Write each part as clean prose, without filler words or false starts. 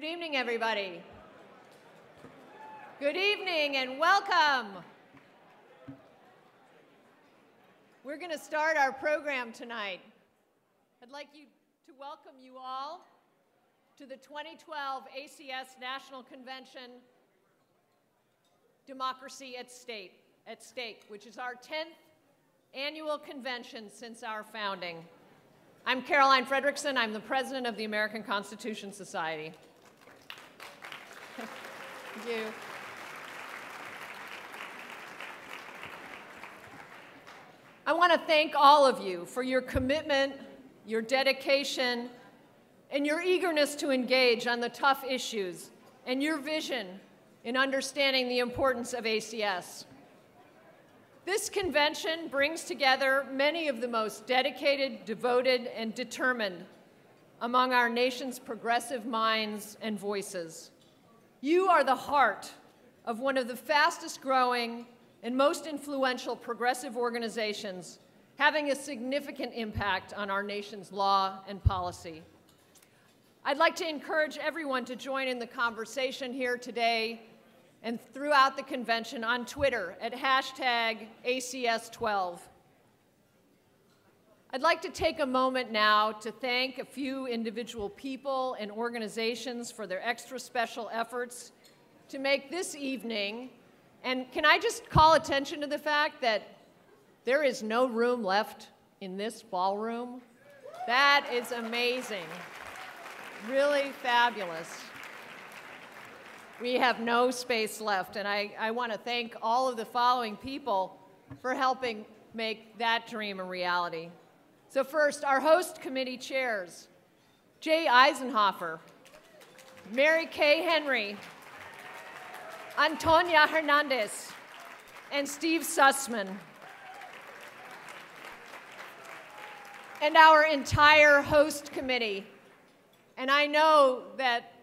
Good evening, everybody. Good evening and welcome. We're going to start our program tonight. I'd like to welcome you all to the 2012 ACS National Convention, Democracy at Stake, which is our 10th annual convention since our founding. I'm Caroline Fredrickson. I'm the president of the American Constitution Society. Thank you. I want to thank all of you for your commitment, your dedication, and your eagerness to engage on the tough issues, and your vision in understanding the importance of ACS. This convention brings together many of the most dedicated, devoted, and determined among our nation's progressive minds and voices. You are the heart of one of the fastest growing and most influential progressive organizations, having a significant impact on our nation's law and policy. I'd like to encourage everyone to join in the conversation here today and throughout the convention on Twitter at #ACS12. I'd like to take a moment now to thank a few individual people and organizations for their extra special efforts to make this evening. And can I just call attention to the fact that there is no room left in this ballroom? That is amazing. Really fabulous. We have no space left, and I want to thank all of the following people for helping make that dream a reality. So first, our host committee chairs, Jay Eisenhofer, Mary Kay Henry, Antonia Hernandez, and Steve Sussman. And our entire host committee. And I know that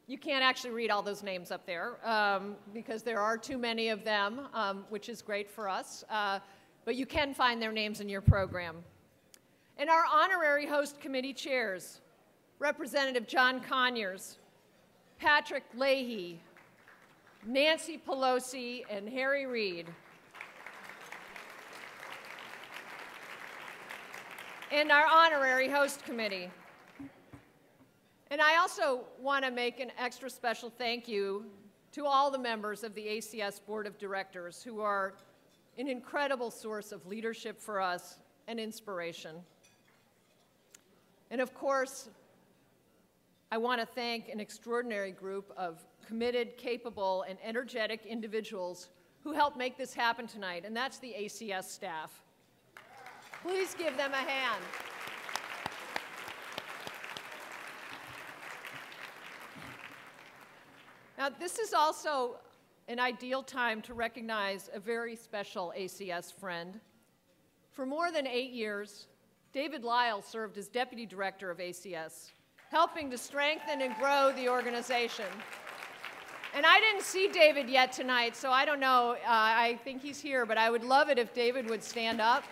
you can't actually read all those names up there because there are too many of them, which is great for us. But you can find their names in your program. And our honorary host committee chairs, Representative John Conyers, Patrick Leahy, Nancy Pelosi, and Harry Reid. And our honorary host committee. And I also want to make an extra special thank you to all the members of the ACS Board of Directors who are an incredible source of leadership for us and inspiration. And of course, I want to thank an extraordinary group of committed, capable, and energetic individuals who helped make this happen tonight, and that's the ACS staff. Please give them a hand. Now, this is also an ideal time to recognize a very special ACS friend. For more than 8 years, David Lyle served as Deputy Director of ACS, helping to strengthen and grow the organization. And I didn't see David yet tonight, so I don't know. I think he's here, but I would love it if David would stand up.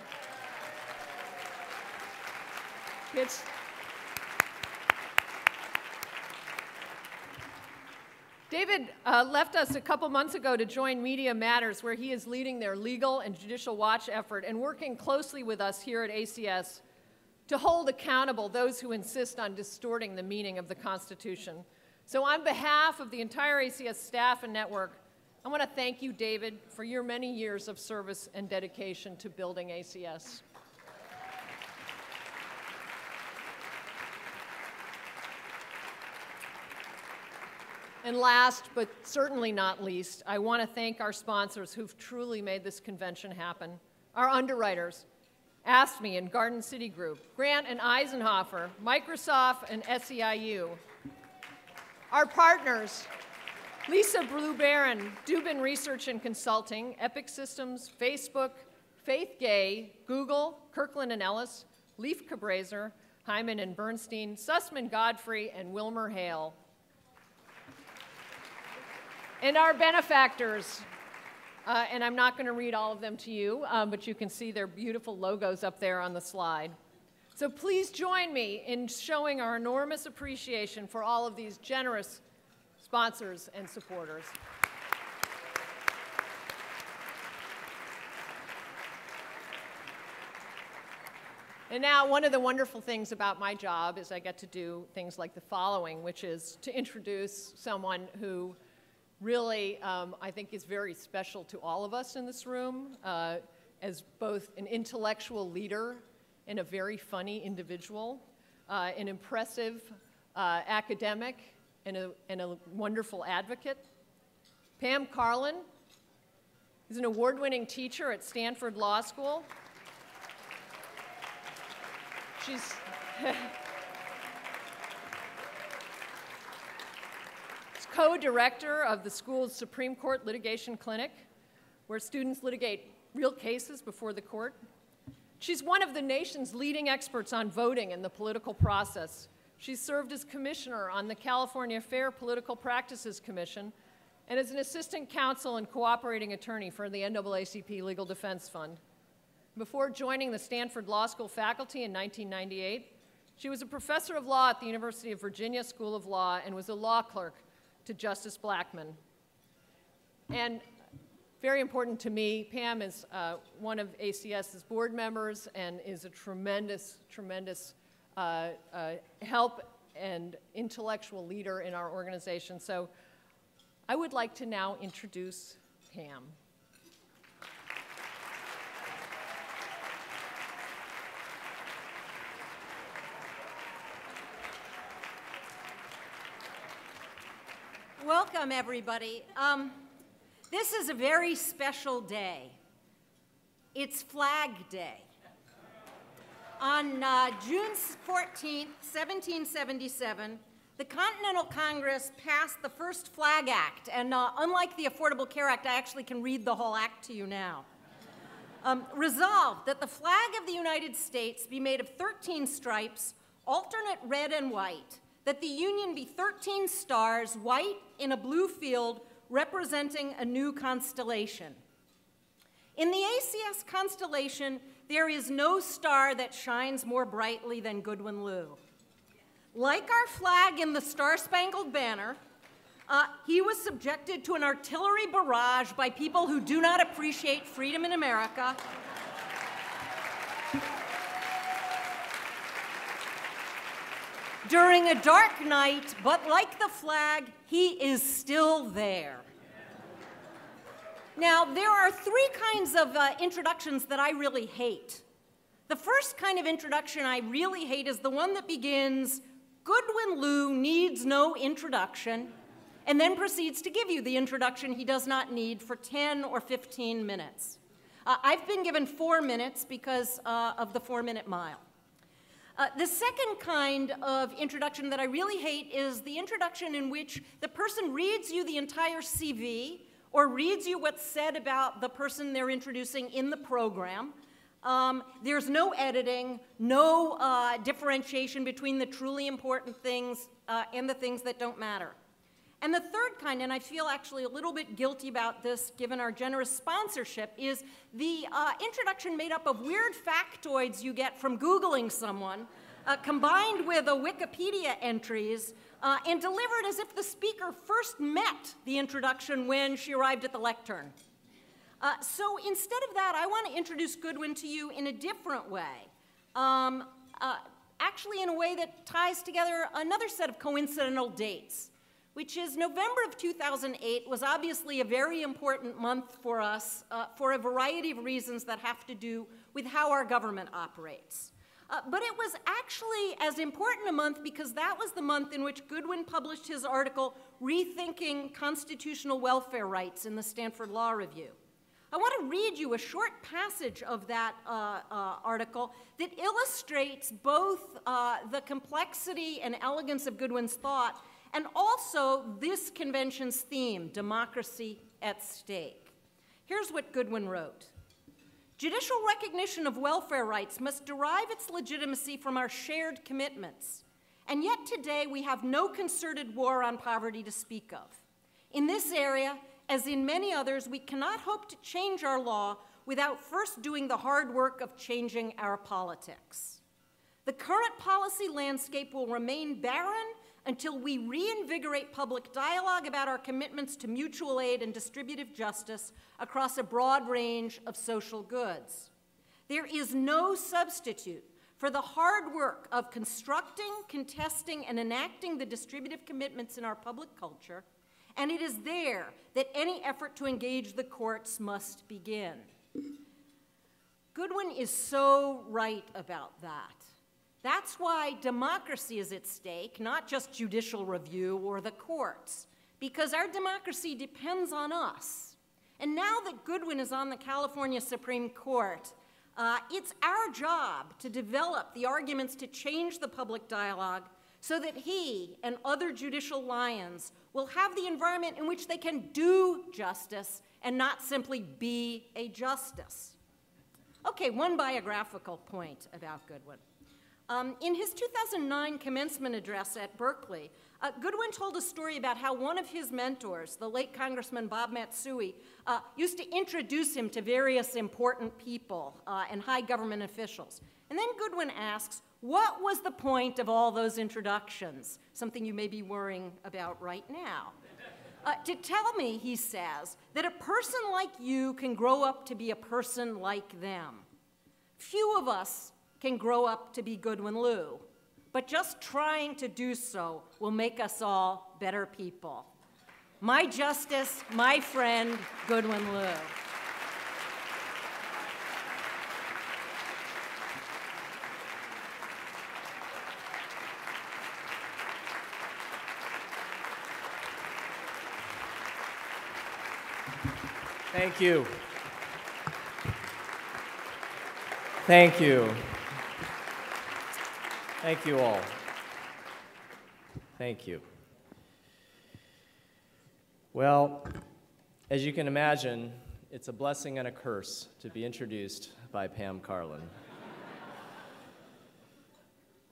David left us a couple months ago to join Media Matters, where he is leading their legal and judicial watch effort and working closely with us here at ACS to hold accountable those who insist on distorting the meaning of the Constitution. So on behalf of the entire ACS staff and network, I want to thank you, David, for your many years of service and dedication to building ACS. And last, but certainly not least, I want to thank our sponsors who've truly made this convention happen. Our underwriters, AFSCME and Garden City Group, Grant and Eisenhofer, Microsoft and SEIU. Our partners, Lisa Blue Barron, Dubin Research and Consulting, Epic Systems, Facebook, Faith Gay, Google, Kirkland and Ellis, Leif Cabraser, Hyman and Bernstein, Sussman Godfrey, and Wilmer Hale. And our benefactors, and I'm not going to read all of them to you, but you can see their beautiful logos up there on the slide. So please join me in showing our enormous appreciation for all of these generous sponsors and supporters. And now, one of the wonderful things about my job is I get to do things like the following, which is to introduce someone who really, I think, is very special to all of us in this room, as both an intellectual leader and a very funny individual, an impressive academic, and a wonderful advocate. Pam Carlin is an award-winning teacher at Stanford Law School. She's co-director of the school's Supreme Court Litigation Clinic, where students litigate real cases before the court. She's one of the nation's leading experts on voting and the political process. She's served as commissioner on the California Fair Political Practices Commission and as an assistant counsel and cooperating attorney for the NAACP Legal Defense Fund. Before joining the Stanford Law School faculty in 1998, she was a professor of law at the University of Virginia School of Law and was a law clerk to Justice Blackmun. And very important to me, Pam is one of ACS's board members and is a tremendous, tremendous help and intellectual leader in our organization. So I would like to now introduce Pam. Welcome, everybody. This is a very special day. It's Flag Day. On June 14th, 1777, the Continental Congress passed the first Flag Act, and unlike the Affordable Care Act, I actually can read the whole act to you now. Resolved that the flag of the United States be made of 13 stripes, alternate red and white, that the Union be 13 stars, white in a blue field, representing a new constellation. In the ACS constellation, there is no star that shines more brightly than Goodwin Liu. Like our flag in the Star-Spangled Banner, he was subjected to an artillery barrage by people who do not appreciate freedom in America. During a dark night, but like the flag, he is still there. Now, there are three kinds of introductions that I really hate. The first kind of introduction I really hate is the one that begins, Goodwin Liu needs no introduction, and then proceeds to give you the introduction he does not need for 10 or 15 minutes. I've been given 4 minutes because of the 4-minute mile. The second kind of introduction that I really hate is the introduction in which the person reads you the entire CV or reads you what's said about the person they're introducing in the program. There's no editing, no differentiation between the truly important things and the things that don't matter. And the third kind, and I feel actually a little bit guilty about this given our generous sponsorship, is the introduction made up of weird factoids you get from Googling someone, combined with Wikipedia entries, and delivered as if the speaker first met the introduction when she arrived at the lectern. So instead of that, I want to introduce Goodwin to you in a different way, actually in a way that ties together another set of coincidental dates, which is November of 2008 was obviously a very important month for us for a variety of reasons that have to do with how our government operates. But it was actually as important a month because that was the month in which Goodwin published his article, Rethinking Constitutional Welfare Rights, in the Stanford Law Review. I want to read you a short passage of that article that illustrates both the complexity and elegance of Goodwin's thought and also this convention's theme, democracy at stake. Here's what Goodwin wrote. Judicial recognition of welfare rights must derive its legitimacy from our shared commitments. And yet today we have no concerted war on poverty to speak of. In this area, as in many others, we cannot hope to change our law without first doing the hard work of changing our politics. The current policy landscape will remain barren until we reinvigorate public dialogue about our commitments to mutual aid and distributive justice across a broad range of social goods. There is no substitute for the hard work of constructing, contesting, and enacting the distributive commitments in our public culture, and it is there that any effort to engage the courts must begin. Goodwin is so right about that. That's why democracy is at stake, not just judicial review or the courts, because our democracy depends on us. And now that Goodwin is on the California Supreme Court, it's our job to develop the arguments to change the public dialogue so that he and other judicial lions will have the environment in which they can do justice and not simply be a justice. Okay, one biographical point about Goodwin. In his 2009 commencement address at Berkeley, Goodwin told a story about how one of his mentors, the late Congressman Bob Matsui, used to introduce him to various important people and high government officials. And then Goodwin asks, what was the point of all those introductions? Something you may be worrying about right now. To tell me, he says, that a person like you can grow up to be a person like them. Few of us can grow up to be Goodwin Liu, but just trying to do so will make us all better people. My justice, my friend, Goodwin Liu. Thank you. Thank you. Thank you all. Thank you. Well, as you can imagine, it's a blessing and a curse to be introduced by Pam Karlan.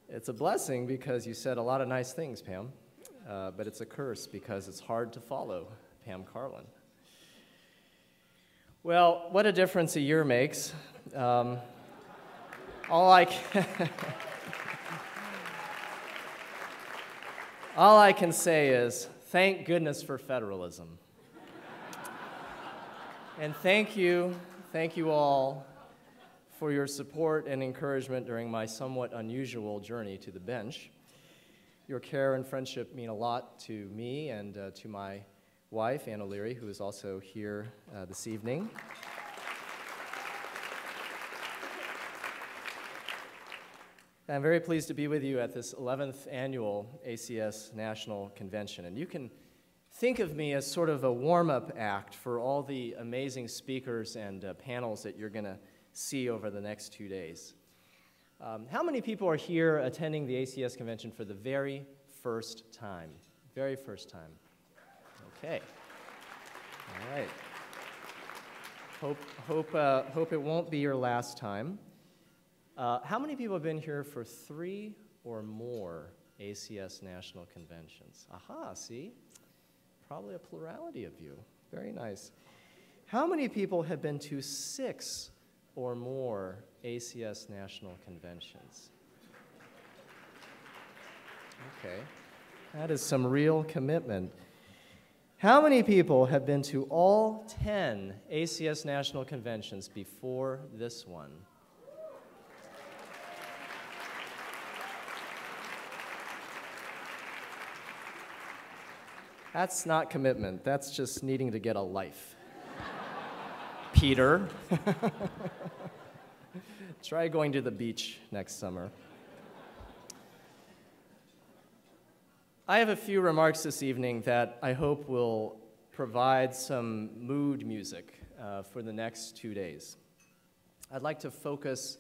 It's a blessing because you said a lot of nice things, Pam, but it's a curse because it's hard to follow Pam Karlan. Well, what a difference a year makes. All I can say is, thank goodness for federalism. And thank you all for your support and encouragement during my somewhat unusual journey to the bench. Your care and friendship mean a lot to me and to my wife, Ann O'Leary, who is also here this evening. I'm very pleased to be with you at this 11th annual ACS National Convention. And you can think of me as sort of a warm-up act for all the amazing speakers and panels that you're going to see over the next 2 days. How many people are here attending the ACS convention for the very first time? Very first time. Okay. All right. Hope it won't be your last time. How many people have been here for 3 or more ACS national conventions? Aha, see? Probably a plurality of you. Very nice. How many people have been to 6 or more ACS national conventions? Okay. That is some real commitment. How many people have been to all 10 ACS national conventions before this one? That's not commitment. That's just needing to get a life. Peter. Try going to the beach next summer. I have a few remarks this evening that I hope will provide some mood music for the next 2 days. I'd like to focus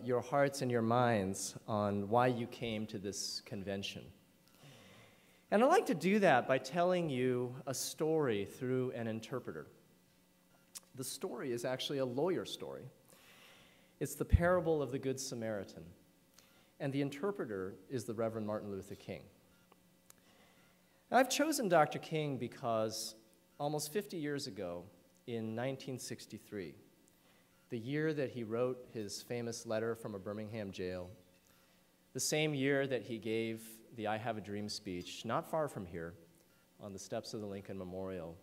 your hearts and your minds on why you came to this convention. And I'd like to do that by telling you a story through an interpreter. The story is actually a lawyer story. It's the parable of the Good Samaritan. And the interpreter is the Reverend Martin Luther King. Now, I've chosen Dr. King because almost 50 years ago, in 1963, the year that he wrote his famous letter from a Birmingham jail, the same year that he gave the I Have a Dream speech, not far from here, on the steps of the Lincoln Memorial.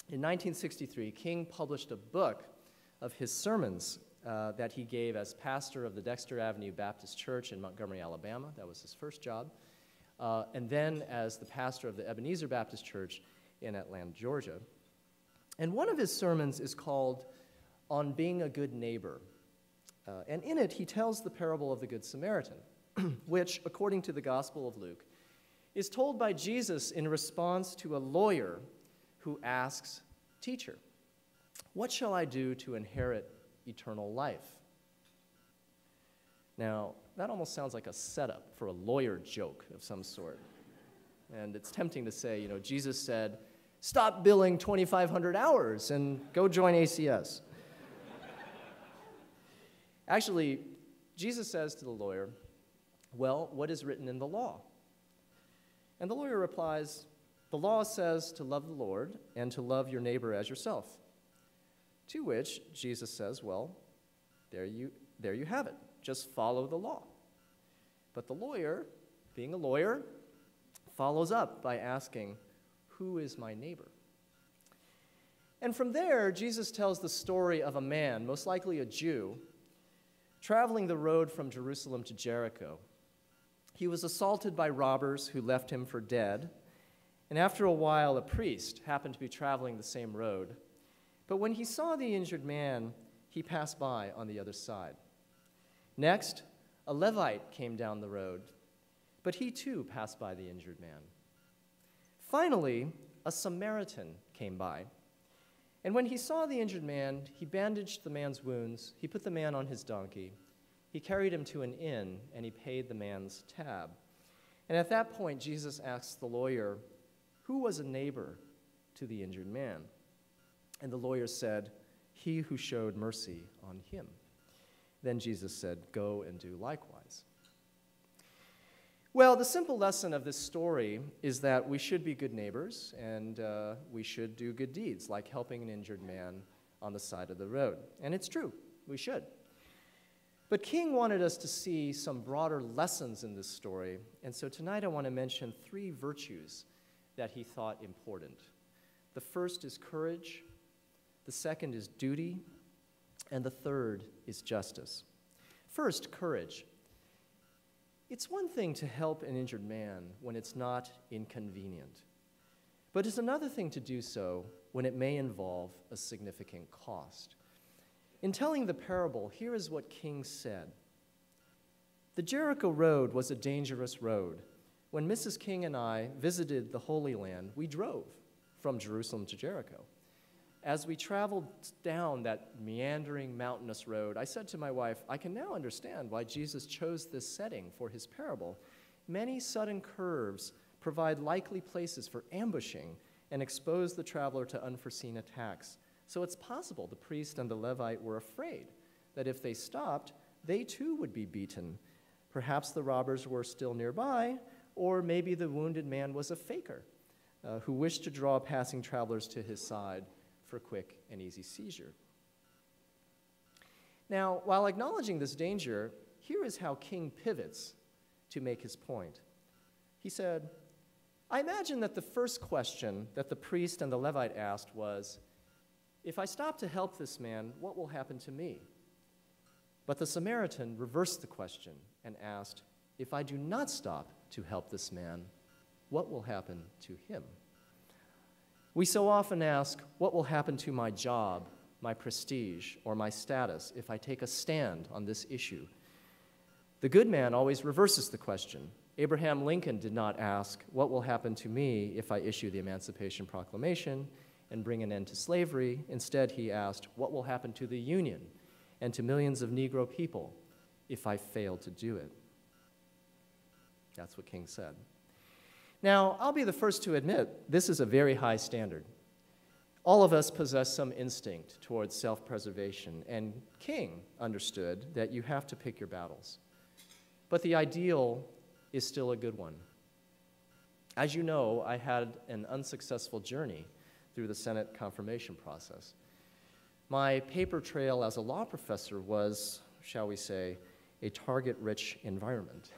In 1963, King published a book of his sermons that he gave as pastor of the Dexter Avenue Baptist Church in Montgomery, Alabama. That was his first job. And then as the pastor of the Ebenezer Baptist Church in Atlanta, Georgia. And one of his sermons is called On Being a Good Neighbor. And in it, he tells the parable of the Good Samaritan, which, according to the Gospel of Luke, is told by Jesus in response to a lawyer who asks, "Teacher, what shall I do to inherit eternal life?" Now, that almost sounds like a setup for a lawyer joke of some sort. And it's tempting to say, Jesus said, "Stop billing 2,500 hours and go join ACS." Actually, Jesus says to the lawyer, "Well, what is written in the law?" And the lawyer replies, "The law says to love the Lord and to love your neighbor as yourself." To which Jesus says, "Well, there you have it. Just follow the law." But the lawyer, being a lawyer, follows up by asking, "Who is my neighbor?" And from there, Jesus tells the story of a man, most likely a Jew, traveling the road from Jerusalem to Jericho. He was assaulted by robbers who left him for dead, and after a while, a priest happened to be traveling the same road. But when he saw the injured man, he passed by on the other side. Next, a Levite came down the road, but he too passed by the injured man. Finally, a Samaritan came by, and when he saw the injured man, he bandaged the man's wounds, he put the man on his donkey, he carried him to an inn, and he paid the man's tab. And at that point, Jesus asks the lawyer, "Who was a neighbor to the injured man?" And the lawyer said, "He who showed mercy on him." Then Jesus said, "Go and do likewise." Well, the simple lesson of this story is that we should be good neighbors, and we should do good deeds, like helping an injured man on the side of the road. And it's true, we should. But King wanted us to see some broader lessons in this story, and so tonight I want to mention 3 virtues that he thought important. The first is courage, the second is duty, and the third is justice. First, courage. It's one thing to help an injured man when it's not inconvenient, but it's another thing to do so when it may involve a significant cost. In telling the parable, here is what King said. "The Jericho road was a dangerous road. When Mrs. King and I visited the Holy Land, we drove from Jerusalem to Jericho. As we traveled down that meandering mountainous road, I said to my wife, I can now understand why Jesus chose this setting for his parable. Many sudden curves provide likely places for ambushing and expose the traveler to unforeseen attacks. So it's possible the priest and the Levite were afraid that if they stopped, they too would be beaten. Perhaps the robbers were still nearby, or maybe the wounded man was a faker who wished to draw passing travelers to his side for quick and easy seizure." Now, while acknowledging this danger, here is how King pivots to make his point. He said, "I imagine that the first question that the priest and the Levite asked was, 'If I stop to help this man, what will happen to me?' But the Samaritan reversed the question and asked, 'If I do not stop to help this man, what will happen to him?' We so often ask, what will happen to my job, my prestige, or my status if I take a stand on this issue? The good man always reverses the question. Abraham Lincoln did not ask, what will happen to me if I issue the Emancipation Proclamation and bring an end to slavery? Instead, he asked, what will happen to the Union and to millions of Negro people if I fail to do it? That's what King said. Now, I'll be the first to admit this is a very high standard. All of us possess some instinct towards self-preservation, and King understood that you have to pick your battles. But the ideal is still a good one. As you know, I had an unsuccessful journey through the Senate confirmation process. My paper trail as a law professor was, shall we say, a target-rich environment.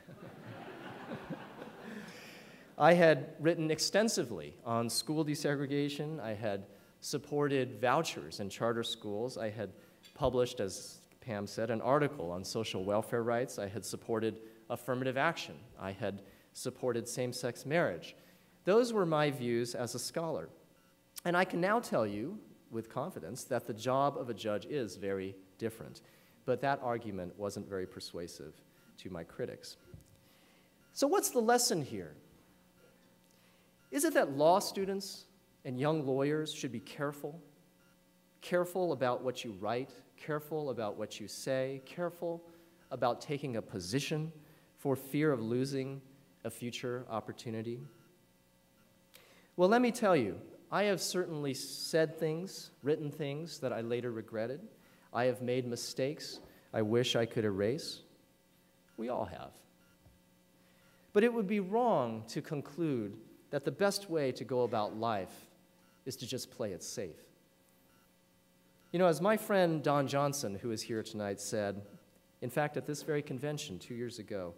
I had written extensively on school desegregation. I had supported vouchers in charter schools. I had published, as Pam said, an article on social welfare rights. I had supported affirmative action. I had supported same-sex marriage. Those were my views as a scholar. And I can now tell you with confidence that the job of a judge is very different. But that argument wasn't very persuasive to my critics. So what's the lesson here? Is it that law students and young lawyers should be careful about what you write, careful about what you say, careful about taking a position for fear of losing a future opportunity? Well, let me tell you, I have certainly said things, written things that I later regretted. I have made mistakes I wish I could erase. We all have. But it would be wrong to conclude that the best way to go about life is to just play it safe. You know, as my friend Don Johnson, who is here tonight, said, in fact, at this very convention 2 years ago,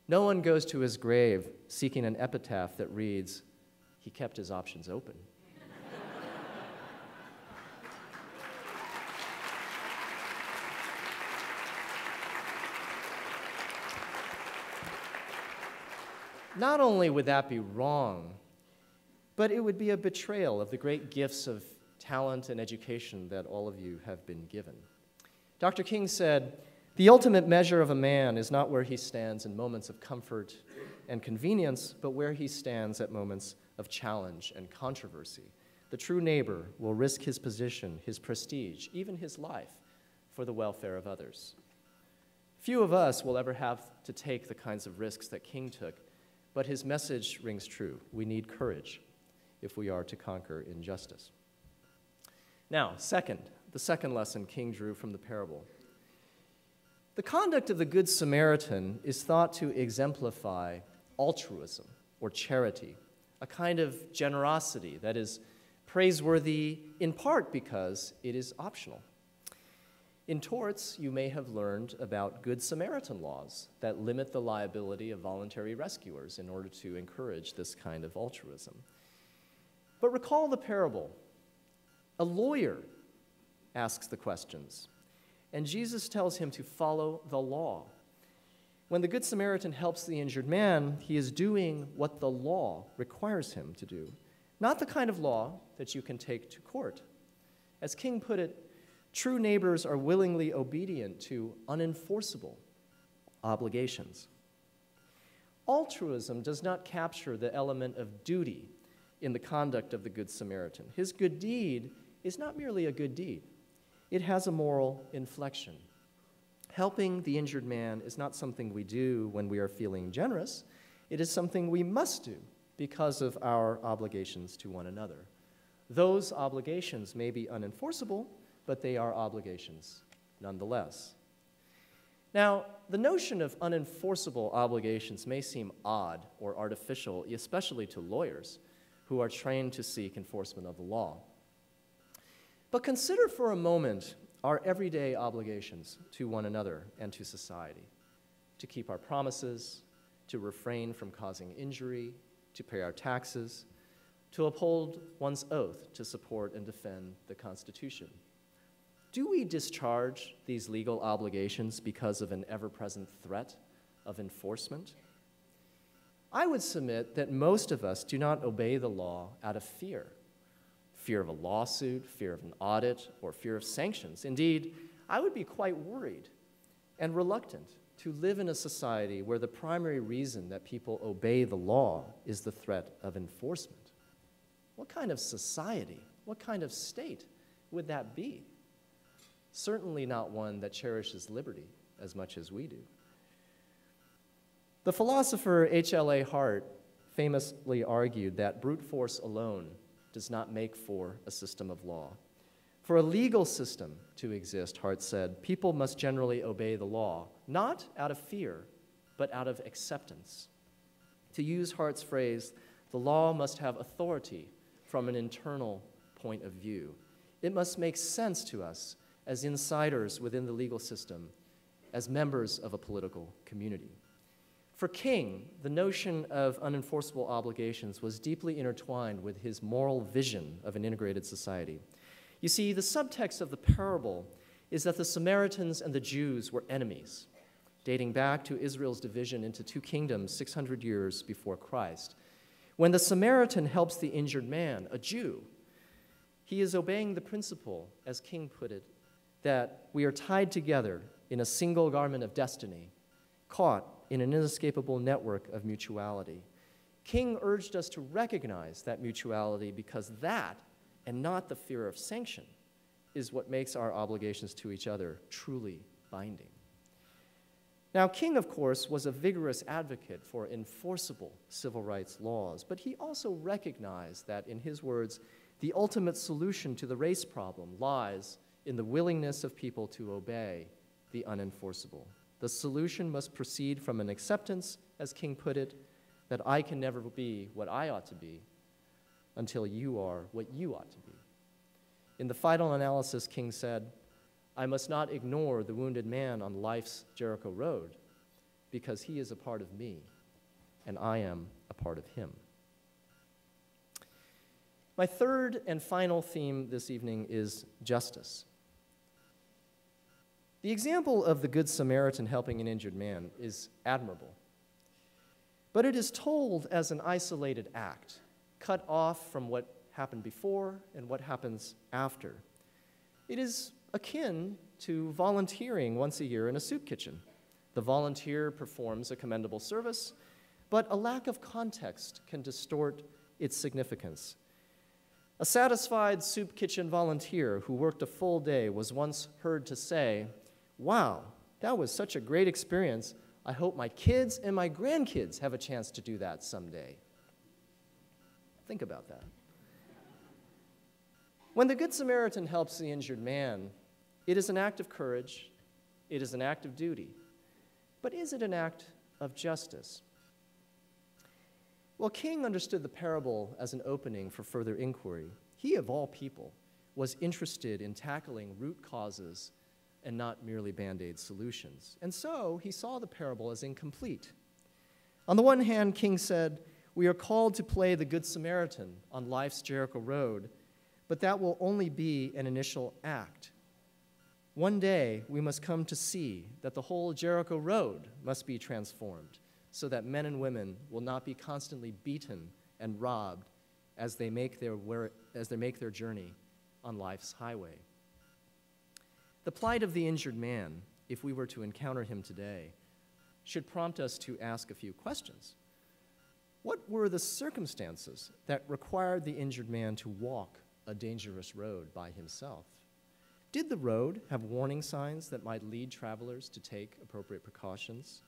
no one goes to his grave seeking an epitaph that reads, "He kept his options open." Not only would that be wrong, but it would be a betrayal of the great gifts of talent and education that all of you have been given. Dr. King said, "The ultimate measure of a man is not where he stands in moments of comfort and convenience, but where he stands at moments of challenge and controversy. The true neighbor will risk his position, his prestige, even his life, for the welfare of others." Few of us will ever have to take the kinds of risks that King took, but his message rings true. We need courage if we are to conquer injustice. Now, the second lesson King drew from the parable. The conduct of the Good Samaritan is thought to exemplify altruism or charity, a kind of generosity that is praiseworthy in part because it is optional. In torts, you may have learned about Good Samaritan laws that limit the liability of voluntary rescuers in order to encourage this kind of altruism. But recall the parable. A lawyer asks the questions, and Jesus tells him to follow the law. When the Good Samaritan helps the injured man, he is doing what the law requires him to do, not the kind of law that you can take to court. As King put it, true neighbors are willingly obedient to unenforceable obligations. Altruism does not capture the element of duty in the conduct of the Good Samaritan. His good deed is not merely a good deed. It has a moral inflection. Helping the injured man is not something we do when we are feeling generous. It is something we must do because of our obligations to one another. Those obligations may be unenforceable, but they are obligations nonetheless. Now, the notion of unenforceable obligations may seem odd or artificial, especially to lawyers who are trained to seek enforcement of the law. But consider for a moment our everyday obligations to one another and to society, to keep our promises, to refrain from causing injury, to pay our taxes, to uphold one's oath to support and defend the Constitution. Do we discharge these legal obligations because of an ever-present threat of enforcement? I would submit that most of us do not obey the law out of fear. Fear of a lawsuit, fear of an audit, or fear of sanctions. Indeed, I would be quite worried and reluctant to live in a society where the primary reason that people obey the law is the threat of enforcement. What kind of society, what kind of state would that be? Certainly not one that cherishes liberty as much as we do. The philosopher H.L.A. Hart famously argued that brute force alone does not make for a system of law. For a legal system to exist, Hart said, people must generally obey the law, not out of fear, but out of acceptance. To use Hart's phrase, the law must have authority from an internal point of view. It must make sense to us as insiders within the legal system as members of a political community. For King, the notion of unenforceable obligations was deeply intertwined with his moral vision of an integrated society. You see, the subtext of the parable is that the Samaritans and the Jews were enemies, dating back to Israel's division into two kingdoms 600 years before Christ. When the Samaritan helps the injured man, a Jew, he is obeying the principle, as King put it, that we are tied together in a single garment of destiny, caught in an inescapable network of mutuality. King urged us to recognize that mutuality because that, and not the fear of sanction, is what makes our obligations to each other truly binding. Now, King, of course, was a vigorous advocate for enforceable civil rights laws, but he also recognized that, in his words, the ultimate solution to the race problem lies in the willingness of people to obey the unenforceable. The solution must proceed from an acceptance, as King put it, that I can never be what I ought to be until you are what you ought to be. In the final analysis, King said, I must not ignore the wounded man on life's Jericho road because he is a part of me and I am a part of him. My third and final theme this evening is justice. The example of the Good Samaritan helping an injured man is admirable, but it is told as an isolated act, cut off from what happened before and what happens after. It is akin to volunteering once a year in a soup kitchen. The volunteer performs a commendable service, but a lack of context can distort its significance. A satisfied soup kitchen volunteer who worked a full day was once heard to say, "Wow, that was such a great experience. I hope my kids and my grandkids have a chance to do that someday." Think about that. When the Good Samaritan helps the injured man, it is an act of courage, it is an act of duty, but is it an act of justice? Well, King understood the parable as an opening for further inquiry. He, of all people, was interested in tackling root causes and not merely Band-Aid solutions. And so he saw the parable as incomplete. On the one hand, King said, we are called to play the Good Samaritan on life's Jericho road, but that will only be an initial act. One day, we must come to see that the whole Jericho road must be transformed so that men and women will not be constantly beaten and robbed as they make their journey on life's highway. The plight of the injured man, if we were to encounter him today, should prompt us to ask a few questions. What were the circumstances that required the injured man to walk a dangerous road by himself? Did the road have warning signs that might lead travelers to take appropriate precautions?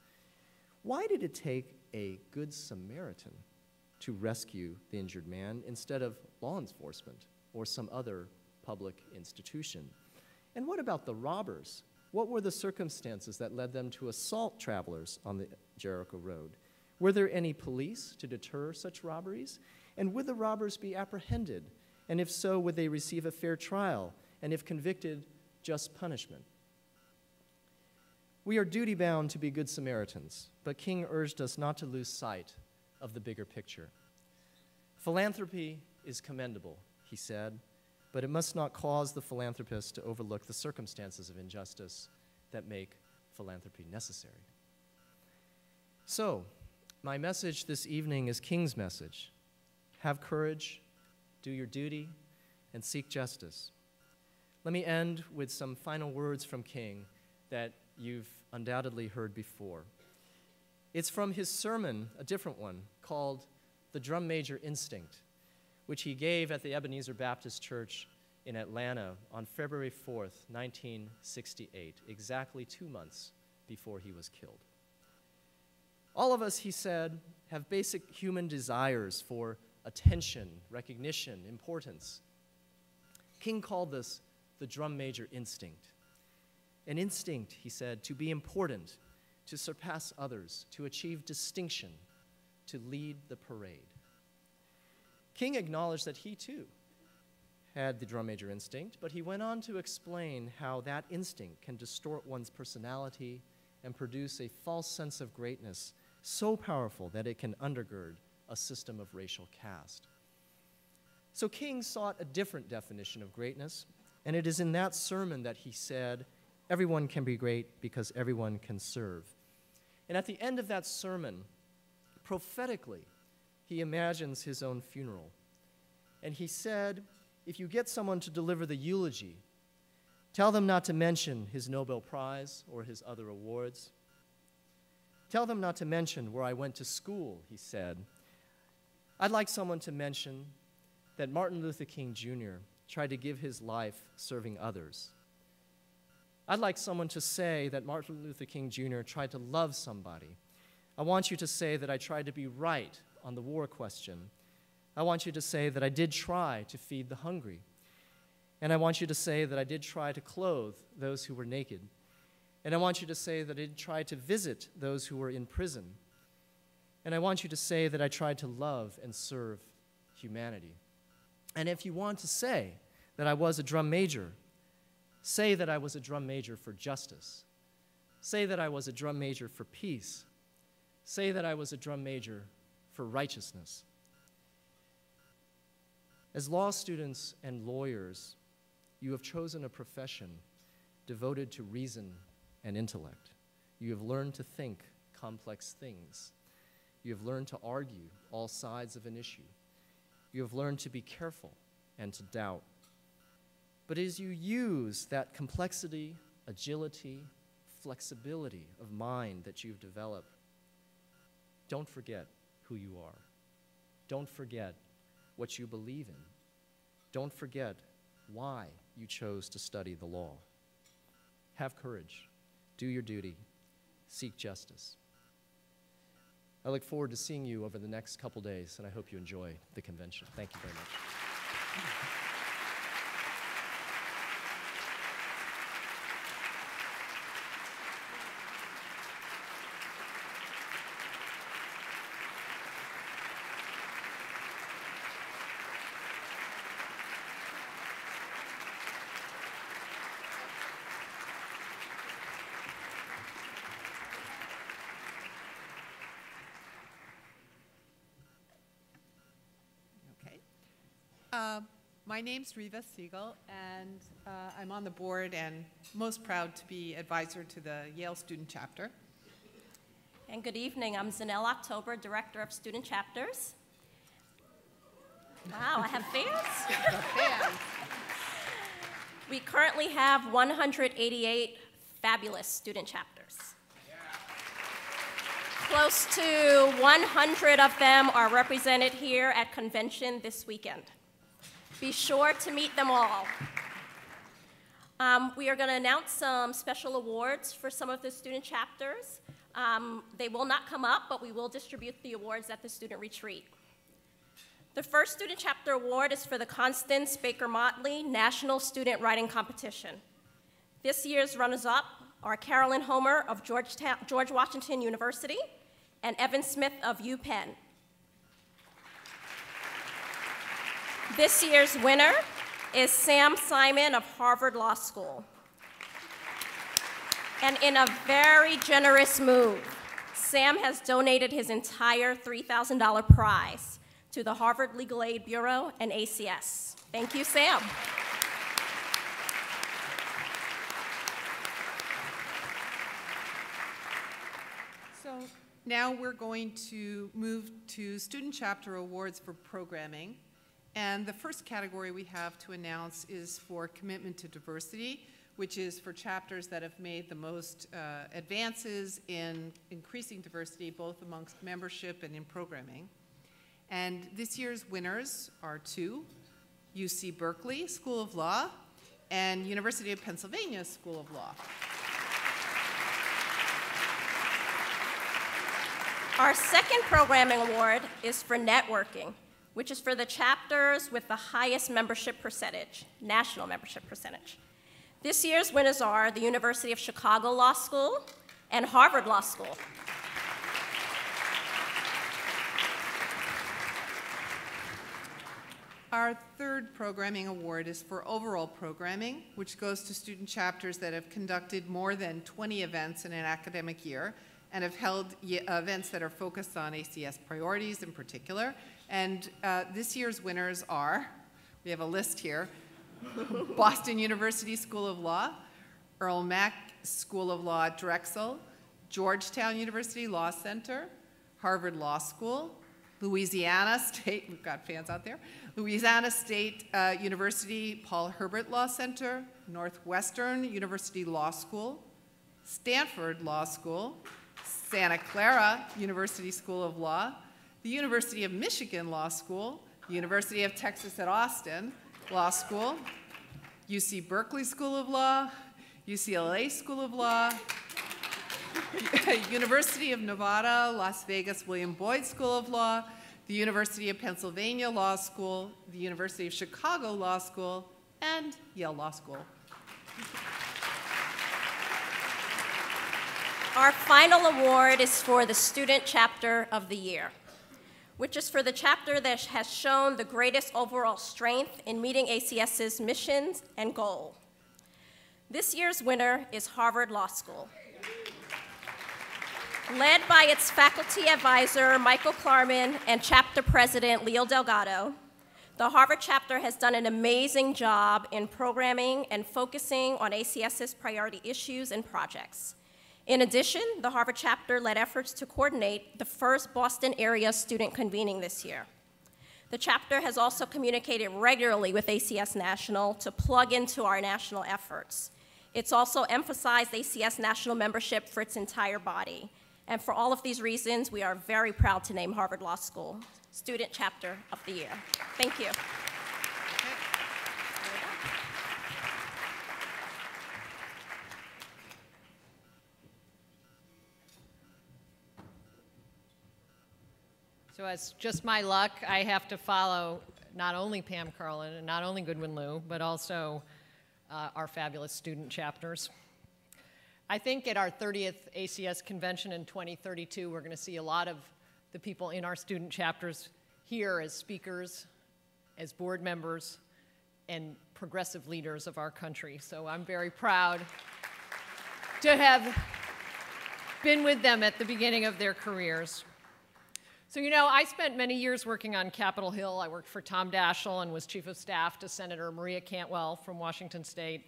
Why did it take a Good Samaritan to rescue the injured man instead of law enforcement or some other public institution? And what about the robbers? What were the circumstances that led them to assault travelers on the Jericho road? Were there any police to deter such robberies? And would the robbers be apprehended? And if so, would they receive a fair trial? And if convicted, just punishment? We are duty-bound to be good Samaritans, but King urged us not to lose sight of the bigger picture. Philanthropy is commendable, he said, but it must not cause the philanthropist to overlook the circumstances of injustice that make philanthropy necessary. So, my message this evening is King's message. Have courage, do your duty, and seek justice. Let me end with some final words from King that you've undoubtedly heard before. It's from his sermon, a different one, called The Drum Major Instinct, which he gave at the Ebenezer Baptist Church in Atlanta on February 4th, 1968, exactly 2 months before he was killed. All of us, he said, have basic human desires for attention, recognition, importance. King called this the drum major instinct. An instinct, he said, to be important, to surpass others, to achieve distinction, to lead the parade. King acknowledged that he, too, had the drum major instinct, but he went on to explain how that instinct can distort one's personality and produce a false sense of greatness so powerful that it can undergird a system of racial caste. So King sought a different definition of greatness, and it is in that sermon that he said, "Everyone can be great because everyone can serve." And at the end of that sermon, prophetically, he imagines his own funeral. And he said, if you get someone to deliver the eulogy, tell them not to mention his Nobel Prize or his other awards. Tell them not to mention where I went to school, he said. I'd like someone to mention that Martin Luther King Jr. tried to give his life serving others. I'd like someone to say that Martin Luther King Jr. tried to love somebody. I want you to say that I tried to be right on the war question. I want you to say that I did try to feed the hungry. And I want you to say that I did try to clothe those who were naked. And I want you to say that I did try to visit those who were in prison. And I want you to say that I tried to love and serve humanity. And if you want to say that I was a drum major, say that I was a drum major for justice. Say that I was a drum major for peace. Say that I was a drum major for righteousness. As law students and lawyers, you have chosen a profession devoted to reason and intellect. You have learned to think complex things. You have learned to argue all sides of an issue. You have learned to be careful and to doubt. But as you use that complexity, agility, flexibility of mind that you've developed, don't forget who you are. Don't forget what you believe in. Don't forget why you chose to study the law. Have courage. Do your duty. Seek justice. I look forward to seeing you over the next couple days, and I hope you enjoy the convention. Thank you very much. My name's Reva Siegel, and I'm on the board and most proud to be advisor to the Yale Student Chapter. And good evening. I'm Zanelle October, Director of Student Chapters. Wow, I have fans? Fans. We currently have 188 fabulous student chapters. Close to 100 of them are represented here at convention this weekend. Be sure to meet them all. We are going to announce some special awards for some of the student chapters. They will not come up, but we will distribute the awards at the student retreat. The first student chapter award is for the Constance Baker Motley National Student Writing Competition. This year's runners-up are Carolyn Homer of George Washington University and Evan Smith of UPenn. This year's winner is Sam Simon of Harvard Law School. And in a very generous move, Sam has donated his entire $3,000 prize to the Harvard Legal Aid Bureau and ACS. Thank you, Sam. So now we're going to move to student chapter awards for programming. And the first category we have to announce is for commitment to diversity, which is for chapters that have made the most advances in increasing diversity, both amongst membership and in programming. And this year's winners are two: UC Berkeley School of Law and University of Pennsylvania School of Law. Our second programming award is for networking, which is for the chapters with the highest membership percentage, national membership percentage. This year's winners are the University of Chicago Law School and Harvard Law School. Our third programming award is for overall programming, which goes to student chapters that have conducted more than 20 events in an academic year and have held events that are focused on ACS priorities in particular. And this year's winners are, we have a list here, Boston University School of Law, Earl Mack School of Law at Drexel, Georgetown University Law Center, Harvard Law School, Louisiana State, we've got fans out there, Louisiana State University Paul Herbert Law Center, Northwestern University Law School, Stanford Law School, Santa Clara University School of Law, the University of Michigan Law School, University of Texas at Austin Law School, UC Berkeley School of Law, UCLA School of Law, University of Nevada, Las Vegas William Boyd School of Law, the University of Pennsylvania Law School, the University of Chicago Law School, and Yale Law School. Our final award is for the Student Chapter of the Year, which is for the chapter that has shown the greatest overall strength in meeting ACS's missions and goal. This year's winner is Harvard Law School. Led by its faculty advisor, Michael Klarman, and chapter president, Leo Delgado, the Harvard chapter has done an amazing job in programming and focusing on ACS's priority issues and projects. In addition, the Harvard chapter led efforts to coordinate the first Boston area student convening this year. The chapter has also communicated regularly with ACS National to plug into our national efforts. It's also emphasized ACS National membership for its entire body. And for all of these reasons, we are very proud to name Harvard Law School Student Chapter of the Year. Thank you. So as just my luck, I have to follow not only Pam Carlin and not only Goodwin Liu, but also our fabulous student chapters. I think at our 30th ACS convention in 2032, we're going to see a lot of the people in our student chapters here as speakers, as board members, and progressive leaders of our country. So I'm very proud to have been with them at the beginning of their careers. So, you know, I spent many years working on Capitol Hill. I worked for Tom Daschle and was chief of staff to Senator Maria Cantwell from Washington State.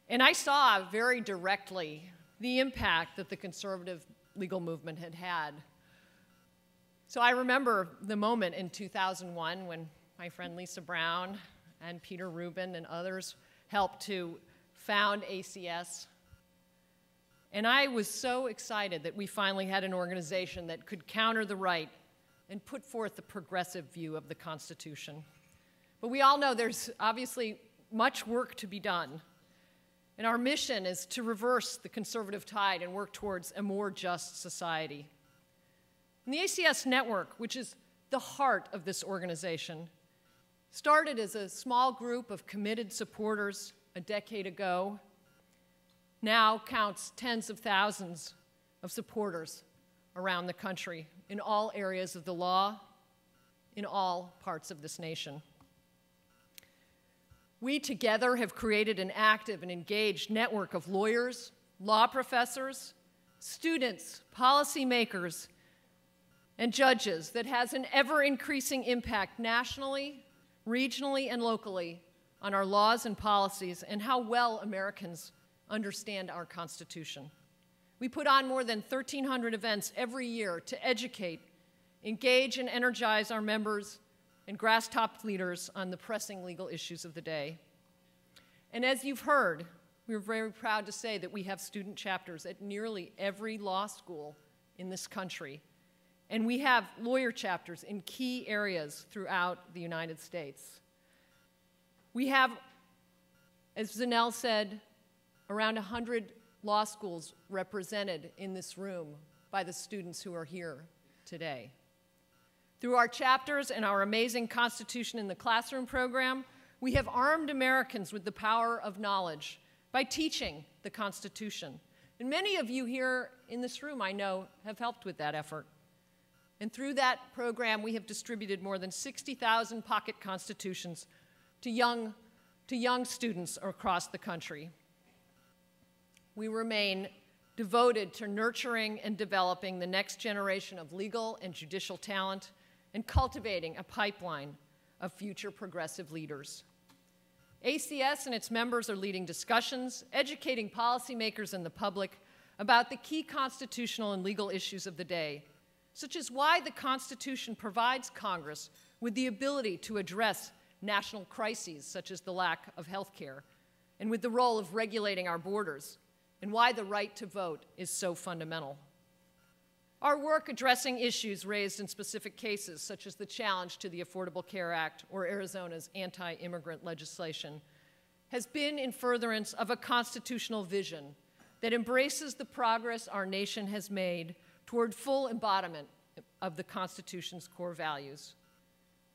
And I saw very directly the impact that the conservative legal movement had had. So I remember the moment in 2001 when my friend Lisa Brown and Peter Rubin and others helped to found ACS. And I was so excited that we finally had an organization that could counter the right and put forth the progressive view of the Constitution. But we all know there's obviously much work to be done. And our mission is to reverse the conservative tide and work towards a more just society. And the ACS network, which is the heart of this organization, started as a small group of committed supporters a decade ago, now counts tens of thousands of supporters around the country in all areas of the law, in all parts of this nation. We together have created an active and engaged network of lawyers, law professors, students, policymakers, and judges that has an ever-increasing impact nationally, regionally, and locally on our laws and policies and how well Americans understand our Constitution. We put on more than 1,300 events every year to educate, engage, and energize our members and grass-top leaders on the pressing legal issues of the day. And as you've heard, we're very proud to say that we have student chapters at nearly every law school in this country. And we have lawyer chapters in key areas throughout the United States. We have, as Zanel said, around 100 law schools represented in this room by the students who are here today. Through our chapters and our amazing Constitution in the Classroom program, we have armed Americans with the power of knowledge by teaching the Constitution. And many of you here in this room, I know, have helped with that effort. And through that program, we have distributed more than 60,000 pocket constitutions to young students across the country. We remain devoted to nurturing and developing the next generation of legal and judicial talent and cultivating a pipeline of future progressive leaders. ACS and its members are leading discussions, educating policymakers and the public about the key constitutional and legal issues of the day, such as why the Constitution provides Congress with the ability to address national crises, such as the lack of health care, and with the role of regulating our borders, and why the right to vote is so fundamental. Our work addressing issues raised in specific cases, such as the challenge to the Affordable Care Act or Arizona's anti-immigrant legislation, has been in furtherance of a constitutional vision that embraces the progress our nation has made toward full embodiment of the Constitution's core values.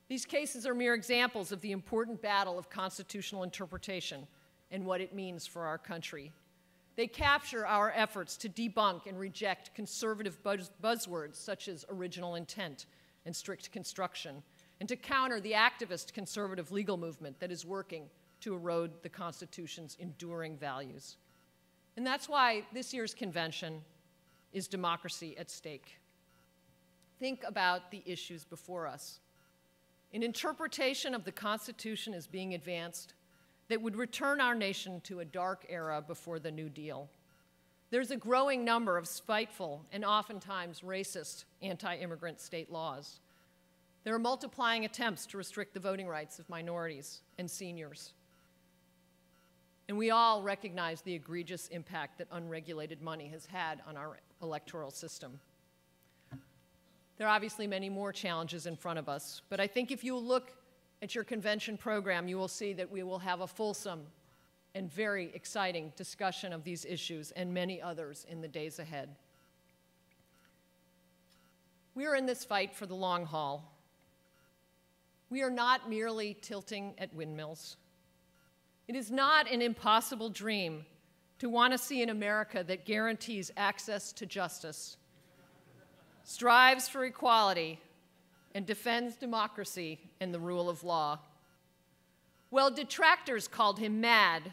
These cases are mere examples of the important battle of constitutional interpretation and what it means for our country. They capture our efforts to debunk and reject conservative buzzwords such as original intent and strict construction, and to counter the activist conservative legal movement that is working to erode the Constitution's enduring values. And that's why this year's convention is democracy at stake. Think about the issues before us. An interpretation of the Constitution is being advanced that would return our nation to a dark era before the New Deal. There's a growing number of spiteful and oftentimes racist anti-immigrant state laws. There are multiplying attempts to restrict the voting rights of minorities and seniors. And we all recognize the egregious impact that unregulated money has had on our electoral system. There are obviously many more challenges in front of us, but I think if you look at your convention program, you will see that we will have a fulsome and very exciting discussion of these issues and many others in the days ahead. We are in this fight for the long haul. We are not merely tilting at windmills. It is not an impossible dream to want to see an America that guarantees access to justice, strives for equality, and defends democracy and the rule of law. While detractors called him mad,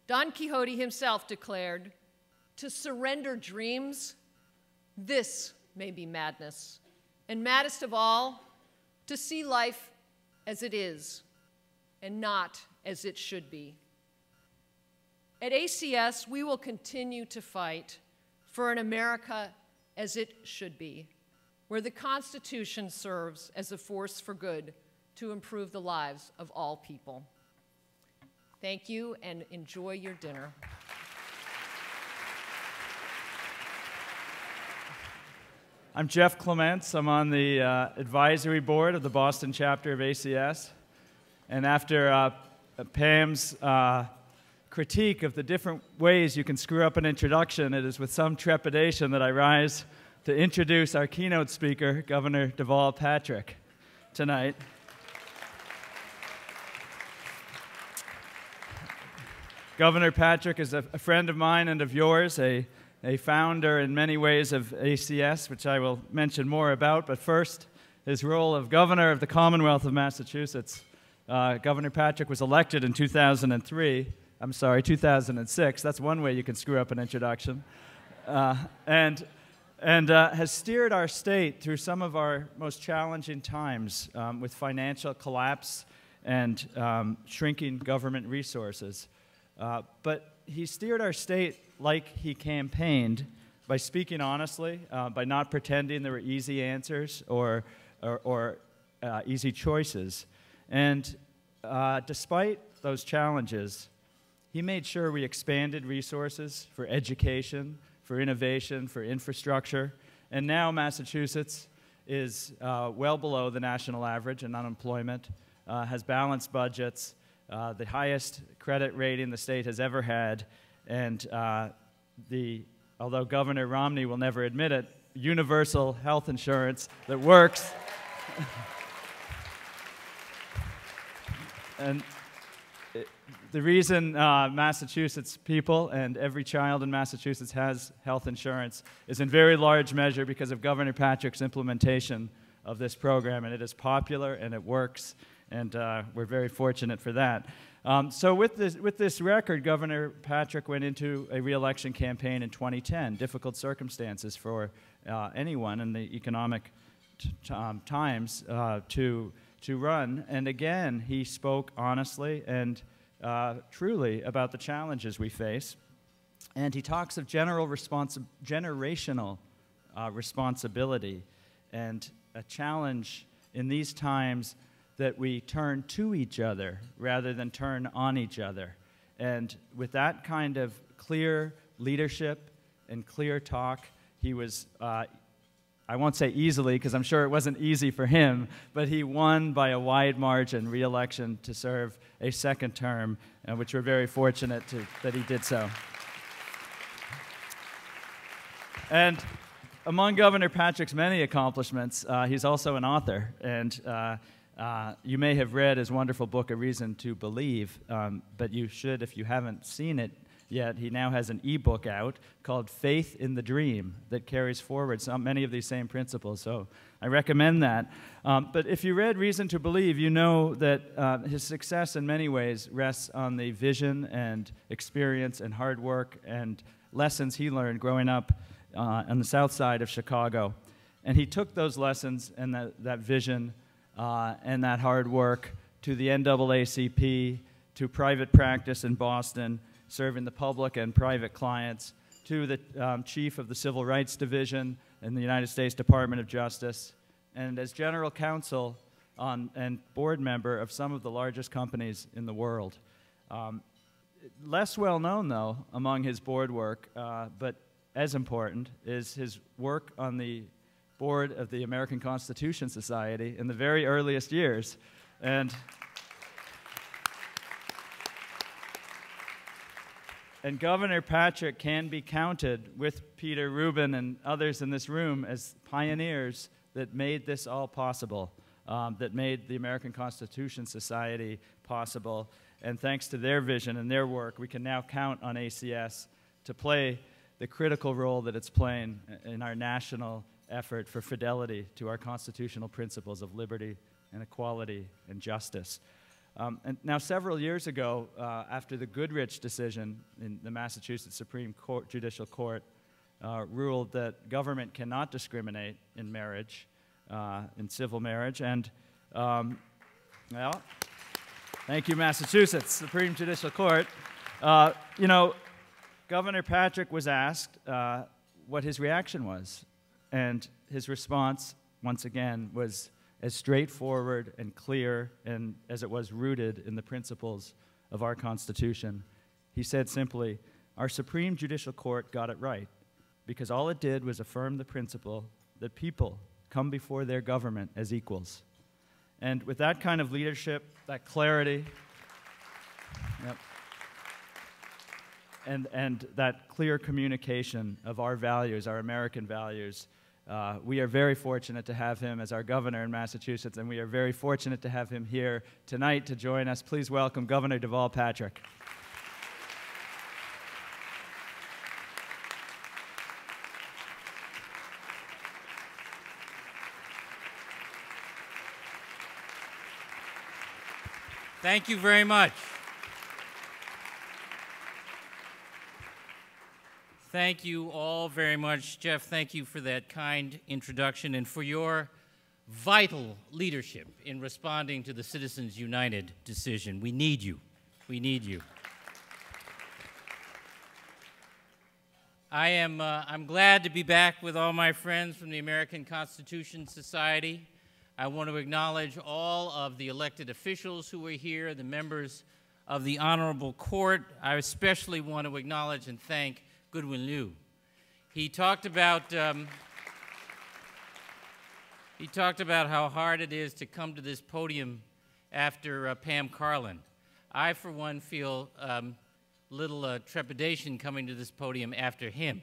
Don Quixote himself declared, "To surrender dreams, this may be madness, and maddest of all, to see life as it is and not as it should be." At ACS, we will continue to fight for an America as it should be, where the Constitution serves as a force for good to improve the lives of all people. Thank you, and enjoy your dinner. I'm Jeff Clements. I'm on the advisory board of the Boston chapter of ACS. And after Pam's critique of the different ways you can screw up an introduction, it is with some trepidation that I rise to introduce our keynote speaker, Governor Deval Patrick, tonight. Governor Patrick is a friend of mine and of yours, a founder in many ways of ACS, which I will mention more about. But first, his role of governor of the Commonwealth of Massachusetts. Governor Patrick was elected in 2006. That's one way you can screw up an introduction. And has steered our state through some of our most challenging times with financial collapse and shrinking government resources. But he steered our state like he campaigned, by speaking honestly, by not pretending there were easy answers or easy choices. And despite those challenges, he made sure we expanded resources for education, for innovation, for infrastructure. And now Massachusetts is well below the national average in unemployment, has balanced budgets, the highest credit rating the state has ever had, and although Governor Romney will never admit it, universal health insurance that works. the reason Massachusetts people and every child in Massachusetts has health insurance is in very large measure because of Governor Patrick's implementation of this program, and it is popular and it works, and we're very fortunate for that. So with this record, Governor Patrick went into a re-election campaign in 2010, difficult circumstances for anyone in the economic times to run, and again, he spoke honestly and truly about the challenges we face, and he talks of generational responsibility and a challenge in these times that we turn to each other rather than turn on each other. And with that kind of clear leadership and clear talk, he was, I won't say easily, because I'm sure it wasn't easy for him, but he won by a wide margin re-election to serve a second term, which we're very fortunate that he did so. And among Governor Patrick's many accomplishments, he's also an author, and you may have read his wonderful book, A Reason to Believe, but you should, if you haven't seen it yet. He now has an e-book out called Faith in the Dream that carries forward many of these same principles, so I recommend that. But if you read Reason to Believe, you know that his success in many ways rests on the vision and experience and hard work and lessons he learned growing up on the south side of Chicago. And he took those lessons and that vision and that hard work to the NAACP, to private practice in Boston, serving the public and private clients, to the chief of the Civil Rights Division in the United States Department of Justice, and as general counsel and board member of some of the largest companies in the world. Less well known, though, among his board work, but as important, is his work on the board of the American Constitution Society in the very earliest years. And Governor Patrick can be counted with Peter Rubin and others in this room as pioneers that made this all possible, that made the American Constitution Society possible. And thanks to their vision and their work, we can now count on ACS to play the critical role that it's playing in our national effort for fidelity to our constitutional principles of liberty and equality and justice. And now, several years ago, after the Goodrich decision in the Massachusetts Supreme Judicial Court ruled that government cannot discriminate in marriage, in civil marriage, and, well, thank you, Massachusetts Supreme Judicial Court. You know, Governor Patrick was asked what his reaction was, and his response, once again, was as straightforward and clear and as it was rooted in the principles of our Constitution. He said simply, "Our Supreme Judicial Court got it right, because all it did was affirm the principle that people come before their government as equals." And with that kind of leadership, that clarity, yep, and that clear communication of our values, our American values, we are very fortunate to have him as our governor in Massachusetts, and we are very fortunate to have him here tonight to join us. Please welcome Governor Deval Patrick. Thank you very much. Thank you all very much. Jeff, thank you for that kind introduction and for your vital leadership in responding to the Citizens United decision. We need you. We need you. I'm glad to be back with all my friends from the American Constitution Society. I want to acknowledge all of the elected officials who are here, the members of the Honorable Court. I especially want to acknowledge and thank Goodwin Liu. He talked about how hard it is to come to this podium after Pam Carlin. I, for one, feel little trepidation coming to this podium after him,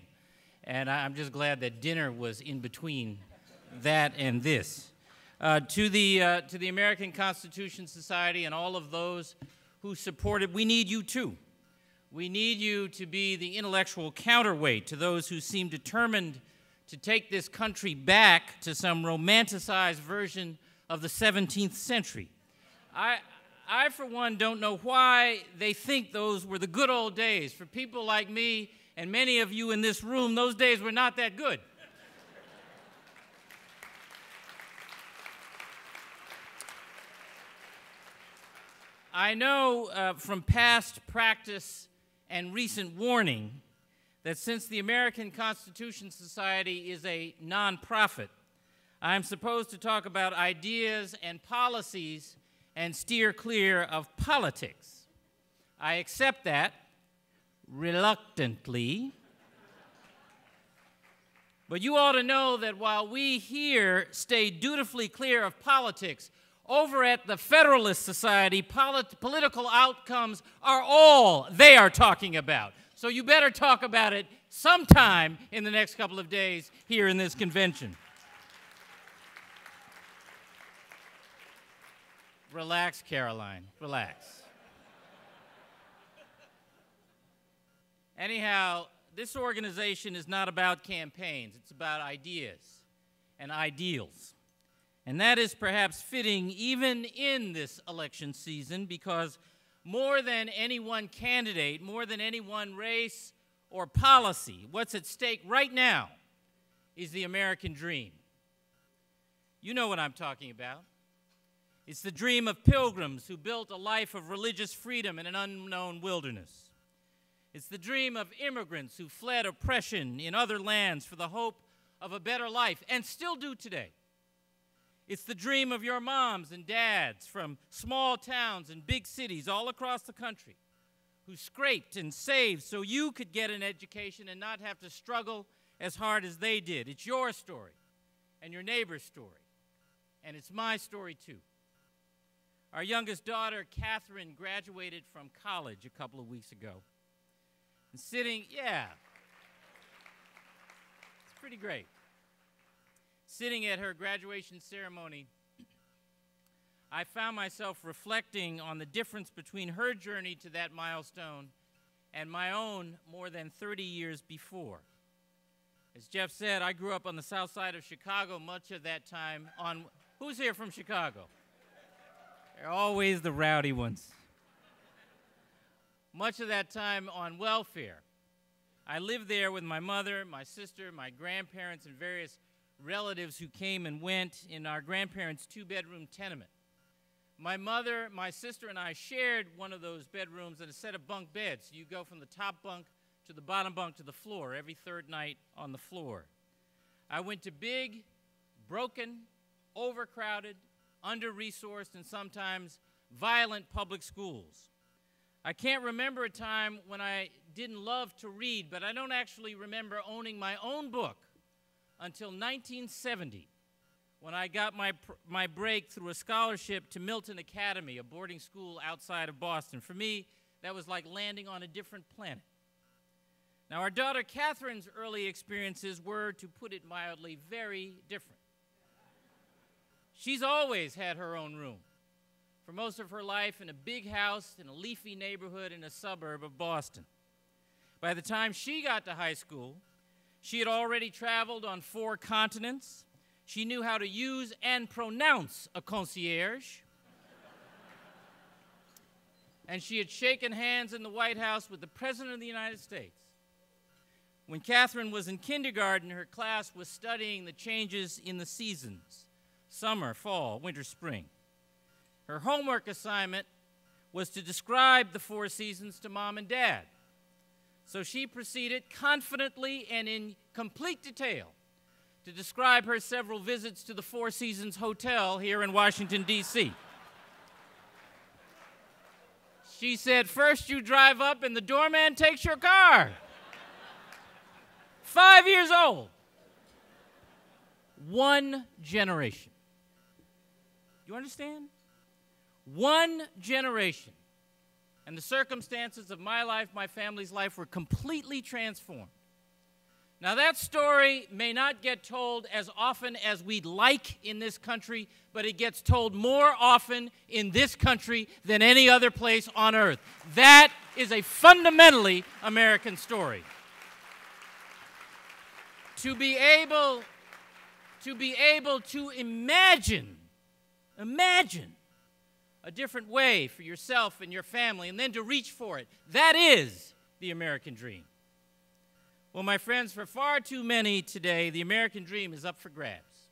and I'm just glad that dinner was in between that and this. To the American Constitution Society and all of those who support it, we need you too. We need you to be the intellectual counterweight to those who seem determined to take this country back to some romanticized version of the 17th century. I, for one, don't know why they think those were the good old days. For people like me and many of you in this room, those days were not that good. I know from past practice and recent warning that since the American Constitution Society is a nonprofit, I'm supposed to talk about ideas and policies and steer clear of politics. I accept that, reluctantly. But you ought to know that while we here stay dutifully clear of politics, over at the Federalist Society, political outcomes are all they are talking about. So you better talk about it sometime in the next couple of days here in this convention. Relax, Caroline, relax. Anyhow, this organization is not about campaigns. It's about ideas and ideals. And that is perhaps fitting even in this election season because more than any one candidate, more than any one race or policy, what's at stake right now is the American dream. You know what I'm talking about. It's the dream of pilgrims who built a life of religious freedom in an unknown wilderness. It's the dream of immigrants who fled oppression in other lands for the hope of a better life and still do today. It's the dream of your moms and dads from small towns and big cities all across the country who scraped and saved so you could get an education and not have to struggle as hard as they did. It's your story and your neighbor's story, and it's my story too. Our youngest daughter, Catherine, graduated from college a couple of weeks ago. And sitting, it's pretty great. Sitting at her graduation ceremony, I found myself reflecting on the difference between her journey to that milestone and my own more than 30 years before. As Jeff said, I grew up on the south side of Chicago much of that time on, who's here from Chicago? They're always the rowdy ones. Much of that time on welfare. I lived there with my mother, my sister, my grandparents, and various relatives who came and went in our grandparents' two-bedroom tenement. My mother, my sister, and I shared one of those bedrooms and a set of bunk beds. You go from the top bunk to the bottom bunk to the floor every third night on the floor. I went to big, broken, overcrowded, under-resourced, and sometimes violent public schools. I can't remember a time when I didn't love to read, but I don't actually remember owning my own book until 1970, when I got my break through a scholarship to Milton Academy, a boarding school outside of Boston. For me, that was like landing on a different planet. Now, our daughter Catherine's early experiences were, to put it mildly, very different. She's always had her own room, for most of her life in a big house in a leafy neighborhood in a suburb of Boston. By the time she got to high school, she had already traveled on 4 continents. She knew how to use and pronounce a concierge. And she had shaken hands in the White House with the President of the United States. When Catherine was in kindergarten, her class was studying the changes in the seasons: summer, fall, winter, spring. Her homework assignment was to describe the 4 seasons to Mom and Dad. So she proceeded confidently and in complete detail to describe her several visits to the 4 Seasons Hotel here in Washington, D.C. She said, first you drive up and the doorman takes your car. 5 years old. 1 generation. You understand? 1 generation. And the circumstances of my life, my family's life, were completely transformed. Now, that story may not get told as often as we'd like in this country, but it gets told more often in this country than any other place on earth. That is a fundamentally American story. To be able to imagine a different way for yourself and your family, and then to reach for it, that is the American dream. Well, my friends, for far too many today, the American dream is up for grabs.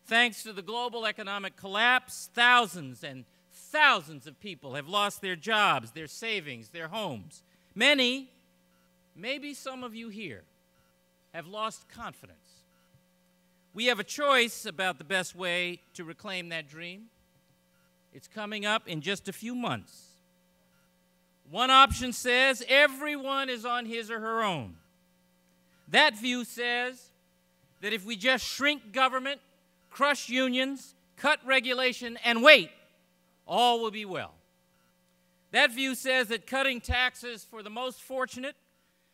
Thanks to the global economic collapse, thousands and thousands of people have lost their jobs, their savings, their homes. Many, maybe some of you here, have lost confidence. We have a choice about the best way to reclaim that dream. It's coming up in just a few months. One option says everyone is on his or her own. That view says that if we just shrink government, crush unions, cut regulation, and wait, all will be well. That view says that cutting taxes for the most fortunate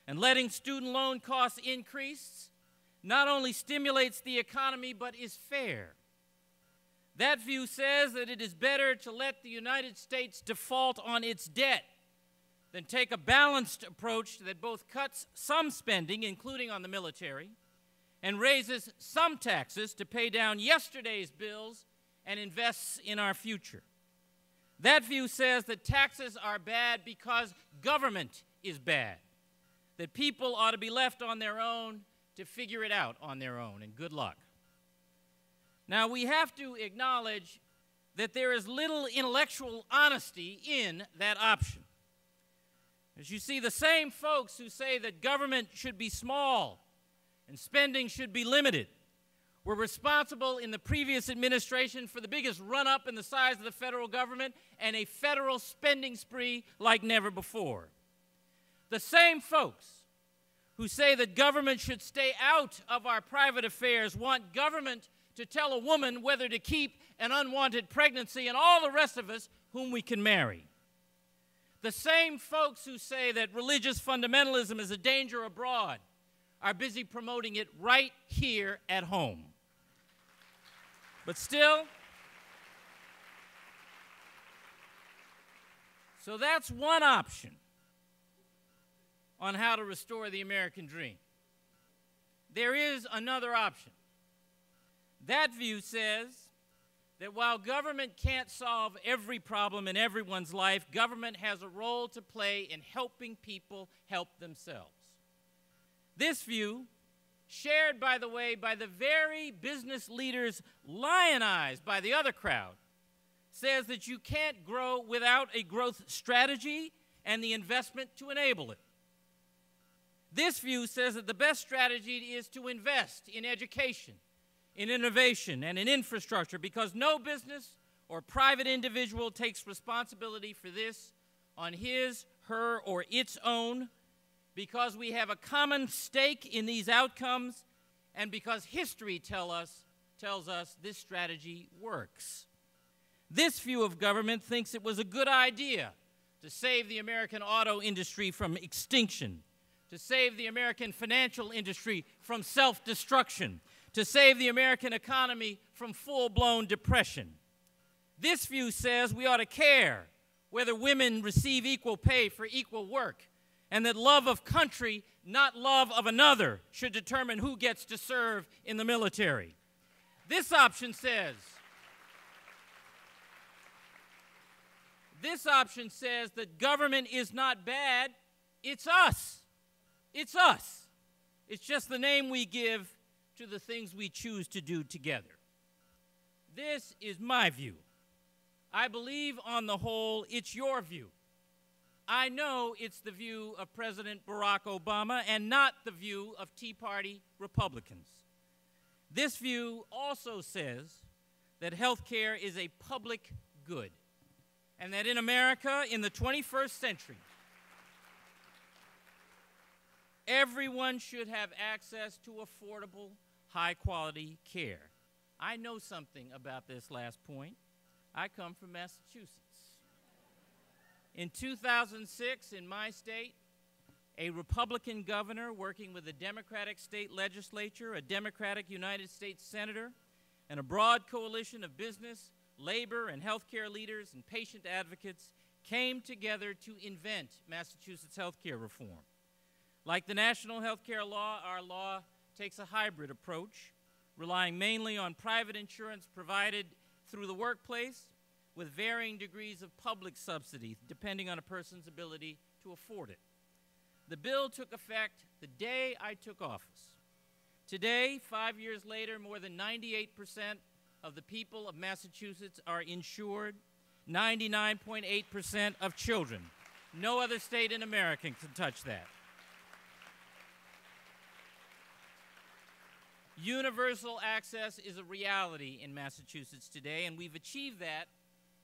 and letting student loan costs increase not only stimulates the economy but is fair. That view says that it is better to let the United States default on its debt than take a balanced approach that both cuts some spending, including on the military, and raises some taxes to pay down yesterday's bills and invests in our future. That view says that taxes are bad because government is bad, that people ought to be left on their own to figure it out on their own, and good luck. Now, we have to acknowledge that there is little intellectual honesty in that option. As you see, the same folks who say that government should be small and spending should be limited were responsible in the previous administration for the biggest run-up in the size of the federal government and a federal spending spree like never before. The same folks who say that government should stay out of our private affairs want government to tell a woman whether to keep an unwanted pregnancy and all the rest of us whom we can marry. The same folks who say that religious fundamentalism is a danger abroad are busy promoting it right here at home. But still, so that's one option on how to restore the American dream. There is another option. That view says that while government can't solve every problem in everyone's life, government has a role to play in helping people help themselves. This view, shared, by the way, by the very business leaders lionized by the other crowd, says that you can't grow without a growth strategy and the investment to enable it. This view says that the best strategy is to invest in education, in innovation, and in infrastructure, because no business or private individual takes responsibility for this on his, her, or its own, because we have a common stake in these outcomes, and because history tells us this strategy works. This view of government thinks it was a good idea to save the American auto industry from extinction, to save the American financial industry from self-destruction, to save the American economy from full-blown depression. This view says we ought to care whether women receive equal pay for equal work, and that love of country, not love of another, should determine who gets to serve in the military. This option says that government is not bad, it's us. It's us. It's just the name we give to the things we choose to do together. This is my view. I believe, on the whole, it's your view. I know it's the view of President Barack Obama and not the view of Tea Party Republicans. This view also says that health care is a public good, and that in America in the 21st century, everyone should have access to affordable, high-quality care. I know something about this last point. I come from Massachusetts. In 2006, in my state, a Republican governor working with a Democratic state legislature, a Democratic United States senator, and a broad coalition of business, labor, and healthcare leaders and patient advocates came together to invent Massachusetts healthcare reform. Like the national healthcare law, our law takes a hybrid approach, relying mainly on private insurance provided through the workplace with varying degrees of public subsidy, depending on a person's ability to afford it. The bill took effect the day I took office. Today, 5 years later, more than 98% of the people of Massachusetts are insured, 99.8% of children. No other state in America can touch that. Universal access is a reality in Massachusetts today, and we've achieved that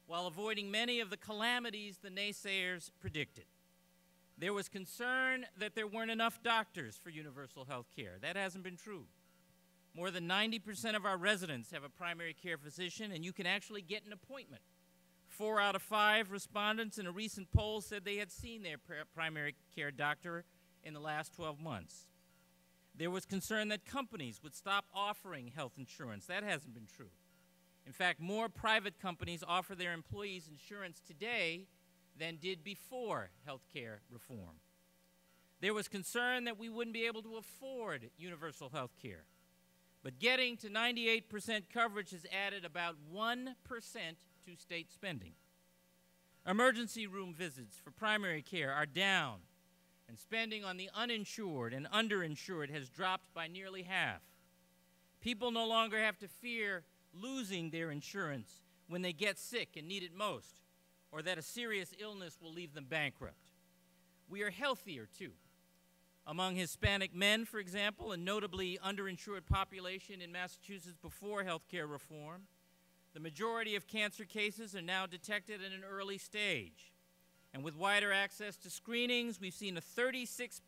while avoiding many of the calamities the naysayers predicted. There was concern that there weren't enough doctors for universal health care. That hasn't been true. More than 90% of our residents have a primary care physician, and you can actually get an appointment. 4 out of 5 respondents in a recent poll said they had seen their primary care doctor in the last 12 months. There was concern that companies would stop offering health insurance. That hasn't been true. In fact, more private companies offer their employees insurance today than did before health care reform. There was concern that we wouldn't be able to afford universal health care. But getting to 98% coverage has added about 1% to state spending. Emergency room visits for primary care are down, and spending on the uninsured and underinsured has dropped by nearly half. People no longer have to fear losing their insurance when they get sick and need it most, or that a serious illness will leave them bankrupt. We are healthier, too. Among Hispanic men, for example, a notably underinsured population in Massachusetts before health care reform, the majority of cancer cases are now detected at an early stage. And with wider access to screenings, we've seen a 36%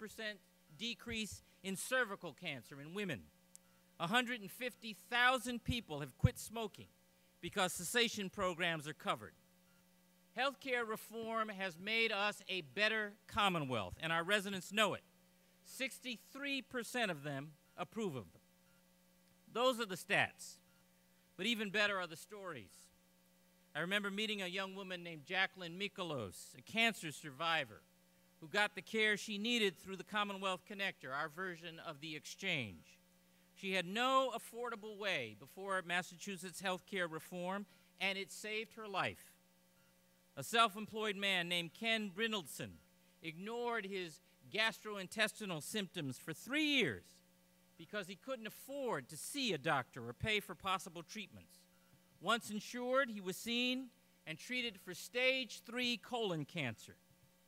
decrease in cervical cancer in women. 150,000 people have quit smoking because cessation programs are covered. Healthcare reform has made us a better Commonwealth, and our residents know it. 63% of them approve of them. Those are the stats. But even better are the stories. I remember meeting a young woman named Jacqueline Mikolos, a cancer survivor, who got the care she needed through the Commonwealth Connector, our version of the exchange. She had no affordable way before Massachusetts health care reform, and it saved her life. A self-employed man named Ken Brindleson ignored his gastrointestinal symptoms for 3 years because he couldn't afford to see a doctor or pay for possible treatments. Once insured, he was seen and treated for stage 3 colon cancer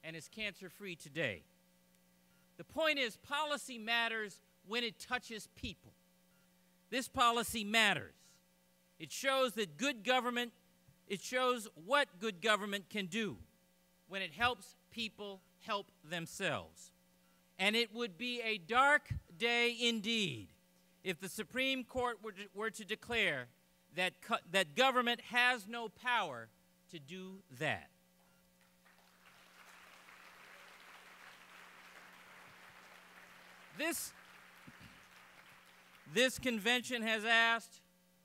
and is cancer-free today. The point is, policy matters when it touches people. This policy matters. It shows that good government, it shows what good government can do when it helps people help themselves. And it would be a dark day indeed if the Supreme Court were to declare that government has no power to do that. This convention has asked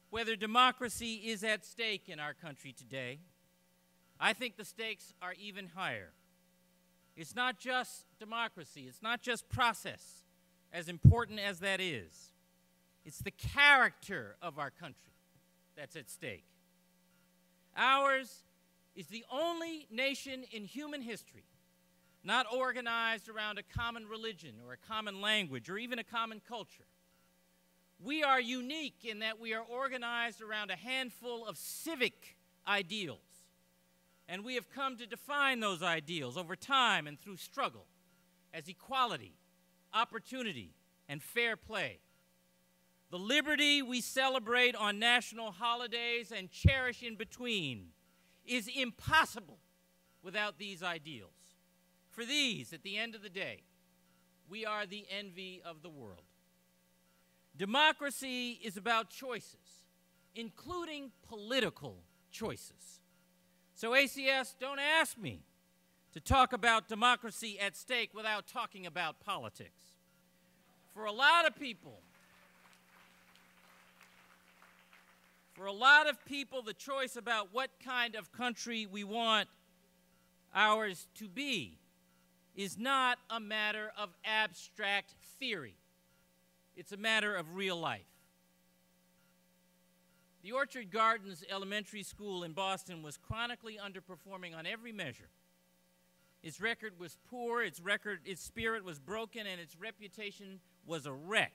whether democracy is at stake in our country today. I think the stakes are even higher. It's not just democracy, it's not just process, as important as that is. It's the character of our country that's at stake. Ours is the only nation in human history not organized around a common religion or a common language or even a common culture. We are unique in that we are organized around a handful of civic ideals, and we have come to define those ideals over time and through struggle as equality, opportunity, and fair play. The liberty we celebrate on national holidays and cherish in between is impossible without these ideals. For these, at the end of the day, we are the envy of the world. Democracy is about choices, including political choices. So ACS, don't ask me to talk about democracy at stake without talking about politics. For a lot of people, the choice about what kind of country we want ours to be is not a matter of abstract theory. It's a matter of real life. The Orchard Gardens Elementary School in Boston was chronically underperforming on every measure. Its record was poor, its spirit was broken, and its reputation was a wreck.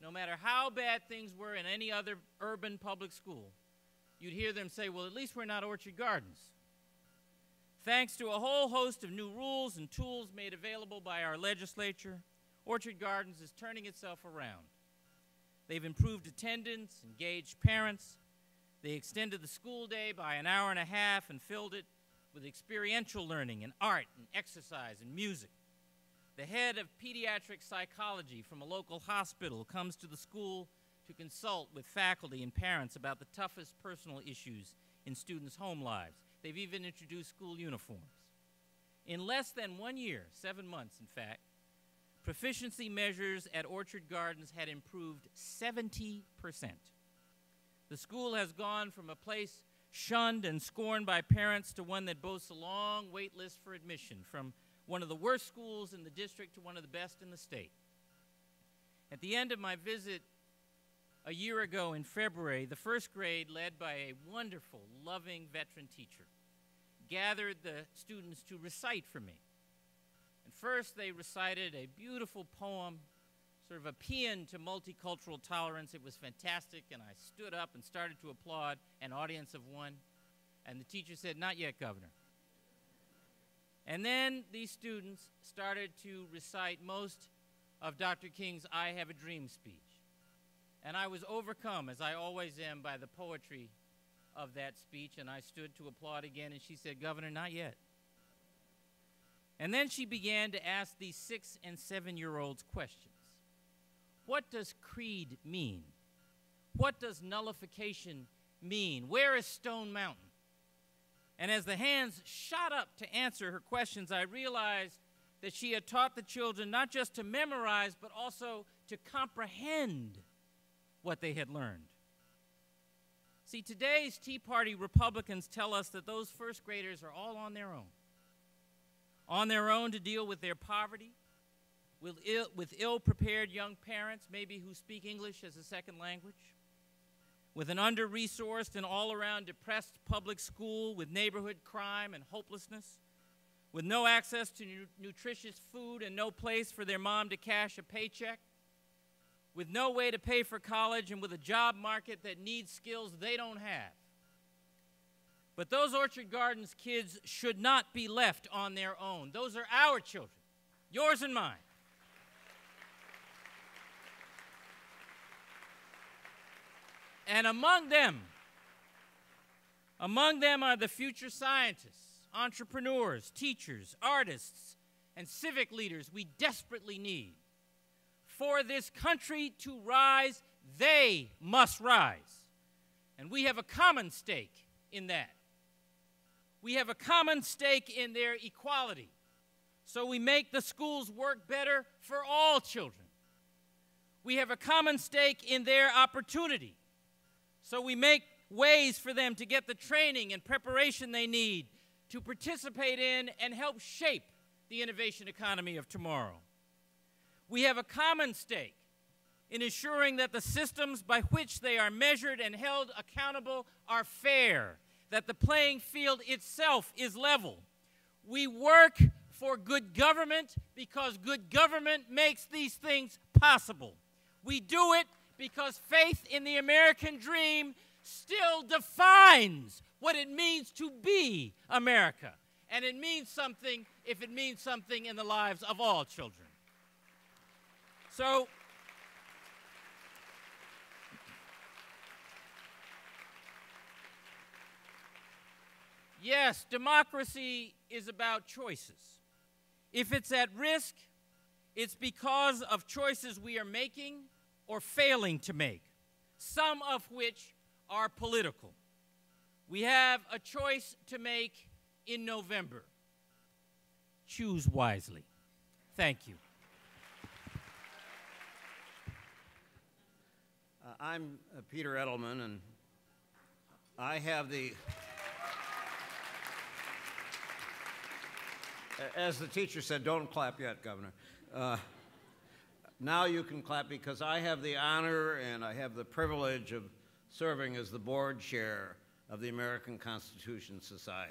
No matter how bad things were in any other urban public school, you'd hear them say, well, at least we're not Orchard Gardens. Thanks to a whole host of new rules and tools made available by our legislature, Orchard Gardens is turning itself around. They've improved attendance, engaged parents. They extended the school day by an hour and a half and filled it with experiential learning and art and exercise and music. The head of pediatric psychology from a local hospital comes to the school to consult with faculty and parents about the toughest personal issues in students' home lives. They've even introduced school uniforms. In less than 1 year, 7 months in fact, proficiency measures at Orchard Gardens had improved 70%. The school has gone from a place shunned and scorned by parents to one that boasts a long wait list for admission, from one of the worst schools in the district to one of the best in the state. At the end of my visit a year ago in February, the first grade, led by a wonderful, loving veteran teacher, gathered the students to recite for me. And first they recited a beautiful poem, sort of a paean to multicultural tolerance. It was fantastic, and I stood up and started to applaud, an audience of one. And the teacher said, "Not yet, Governor." And then these students started to recite most of Dr. King's "I Have a Dream" speech. And I was overcome, as I always am, by the poetry of that speech, and I stood to applaud again, and she said, "Governor, not yet." And then she began to ask these 6- and 7-year-olds questions. What does creed mean? What does nullification mean? Where is Stone Mountain? And as the hands shot up to answer her questions, I realized that she had taught the children not just to memorize, but also to comprehend what they had learned. See, today's Tea Party Republicans tell us that those first graders are all on their own to deal with their poverty, with ill-prepared young parents, maybe who speak English as a second language, with an under-resourced and all-around depressed public school, with neighborhood crime and hopelessness, with no access to nutritious food and no place for their mom to cash a paycheck, with no way to pay for college, and with a job market that needs skills they don't have. But those Orchard Gardens kids should not be left on their own. Those are our children, yours and mine. And among them are the future scientists, entrepreneurs, teachers, artists, and civic leaders we desperately need. For this country to rise, they must rise. And we have a common stake in that. We have a common stake in their equality. So we make the schools work better for all children. We have a common stake in their opportunity. So we make ways for them to get the training and preparation they need to participate in and help shape the innovation economy of tomorrow. We have a common stake in ensuring that the systems by which they are measured and held accountable are fair, that the playing field itself is level. We work for good government because good government makes these things possible. We do it because faith in the American dream still defines what it means to be America. And it means something if it means something in the lives of all children. So, yes, democracy is about choices. If it's at risk, it's because of choices we are making or failing to make, some of which are political. We have a choice to make in November. choose wisely. Thank you. I'm Peter Edelman, and I have the, as the teacher said, don't clap yet, Governor. Now you can clap because I have the honor and I have the privilege of serving as the board chair of the American Constitution Society.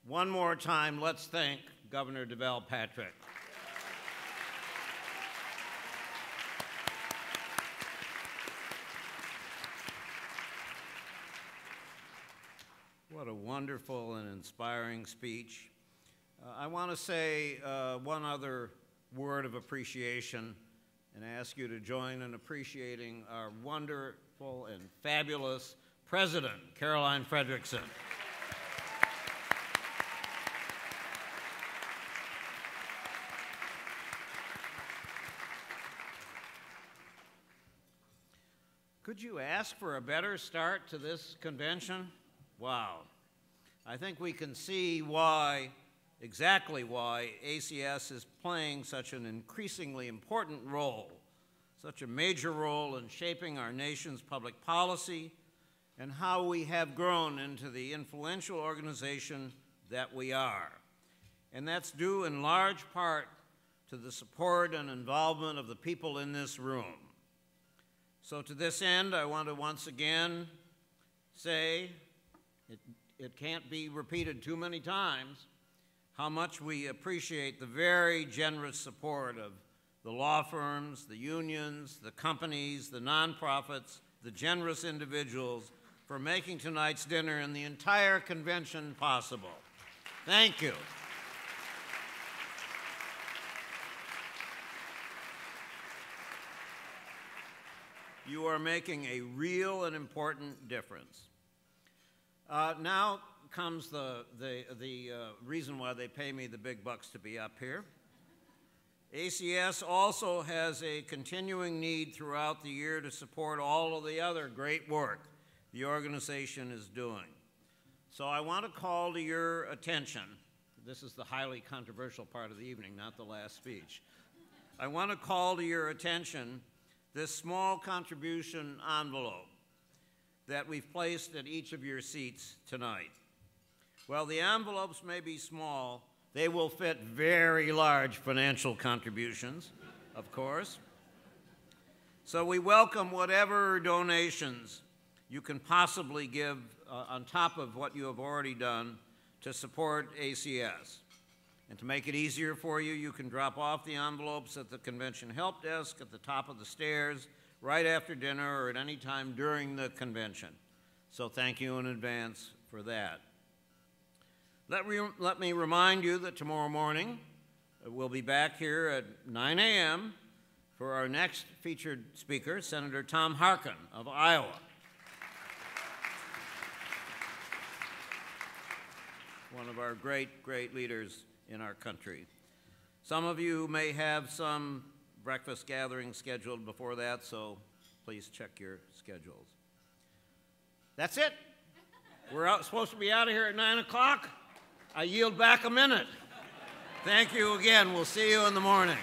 One more time, let's thank Governor DeVal Patrick. What a wonderful and inspiring speech. I want to say one other word of appreciation and ask you to join in appreciating our wonderful and fabulous President, Caroline Frederickson. Could you ask for a better start to this convention? Wow. I think we can see why, exactly why, ACS is playing such an increasingly important role, such a major role in shaping our nation's public policy and how we have grown into the influential organization that we are. And that's due in large part to the support and involvement of the people in this room. So to this end, I want to once again say, it can't be repeated too many times, how much we appreciate the very generous support of the law firms, the unions, the companies, the nonprofits, the generous individuals for making tonight's dinner and the entire convention possible. Thank you. You are making a real and important difference. Now comes the reason why they pay me the big bucks to be up here. ACS also has a continuing need throughout the year to support all of the other great work the organization is doing. So I want to call to your attention, this is the highly controversial part of the evening, not the last speech. I want to call to your attention this small contribution envelope that we've placed at each of your seats tonight. While the envelopes may be small, they will fit very large financial contributions, of course. So we welcome whatever donations you can possibly give on top of what you have already done to support ACS. And to make it easier for you, you can drop off the envelopes at the convention help desk at the top of the stairs, right after dinner or at any time during the convention. So thank you in advance for that. Let me remind you that tomorrow morning we'll be back here at 9 a.m. for our next featured speaker, Senator Tom Harkin of Iowa. One of our great, great leaders in our country. Some of you may have some breakfast gatherings scheduled before that, so please check your schedules. That's it. We're supposed to be out of here at 9 o'clock. I yield back a minute. Thank you again. We'll see you in the morning.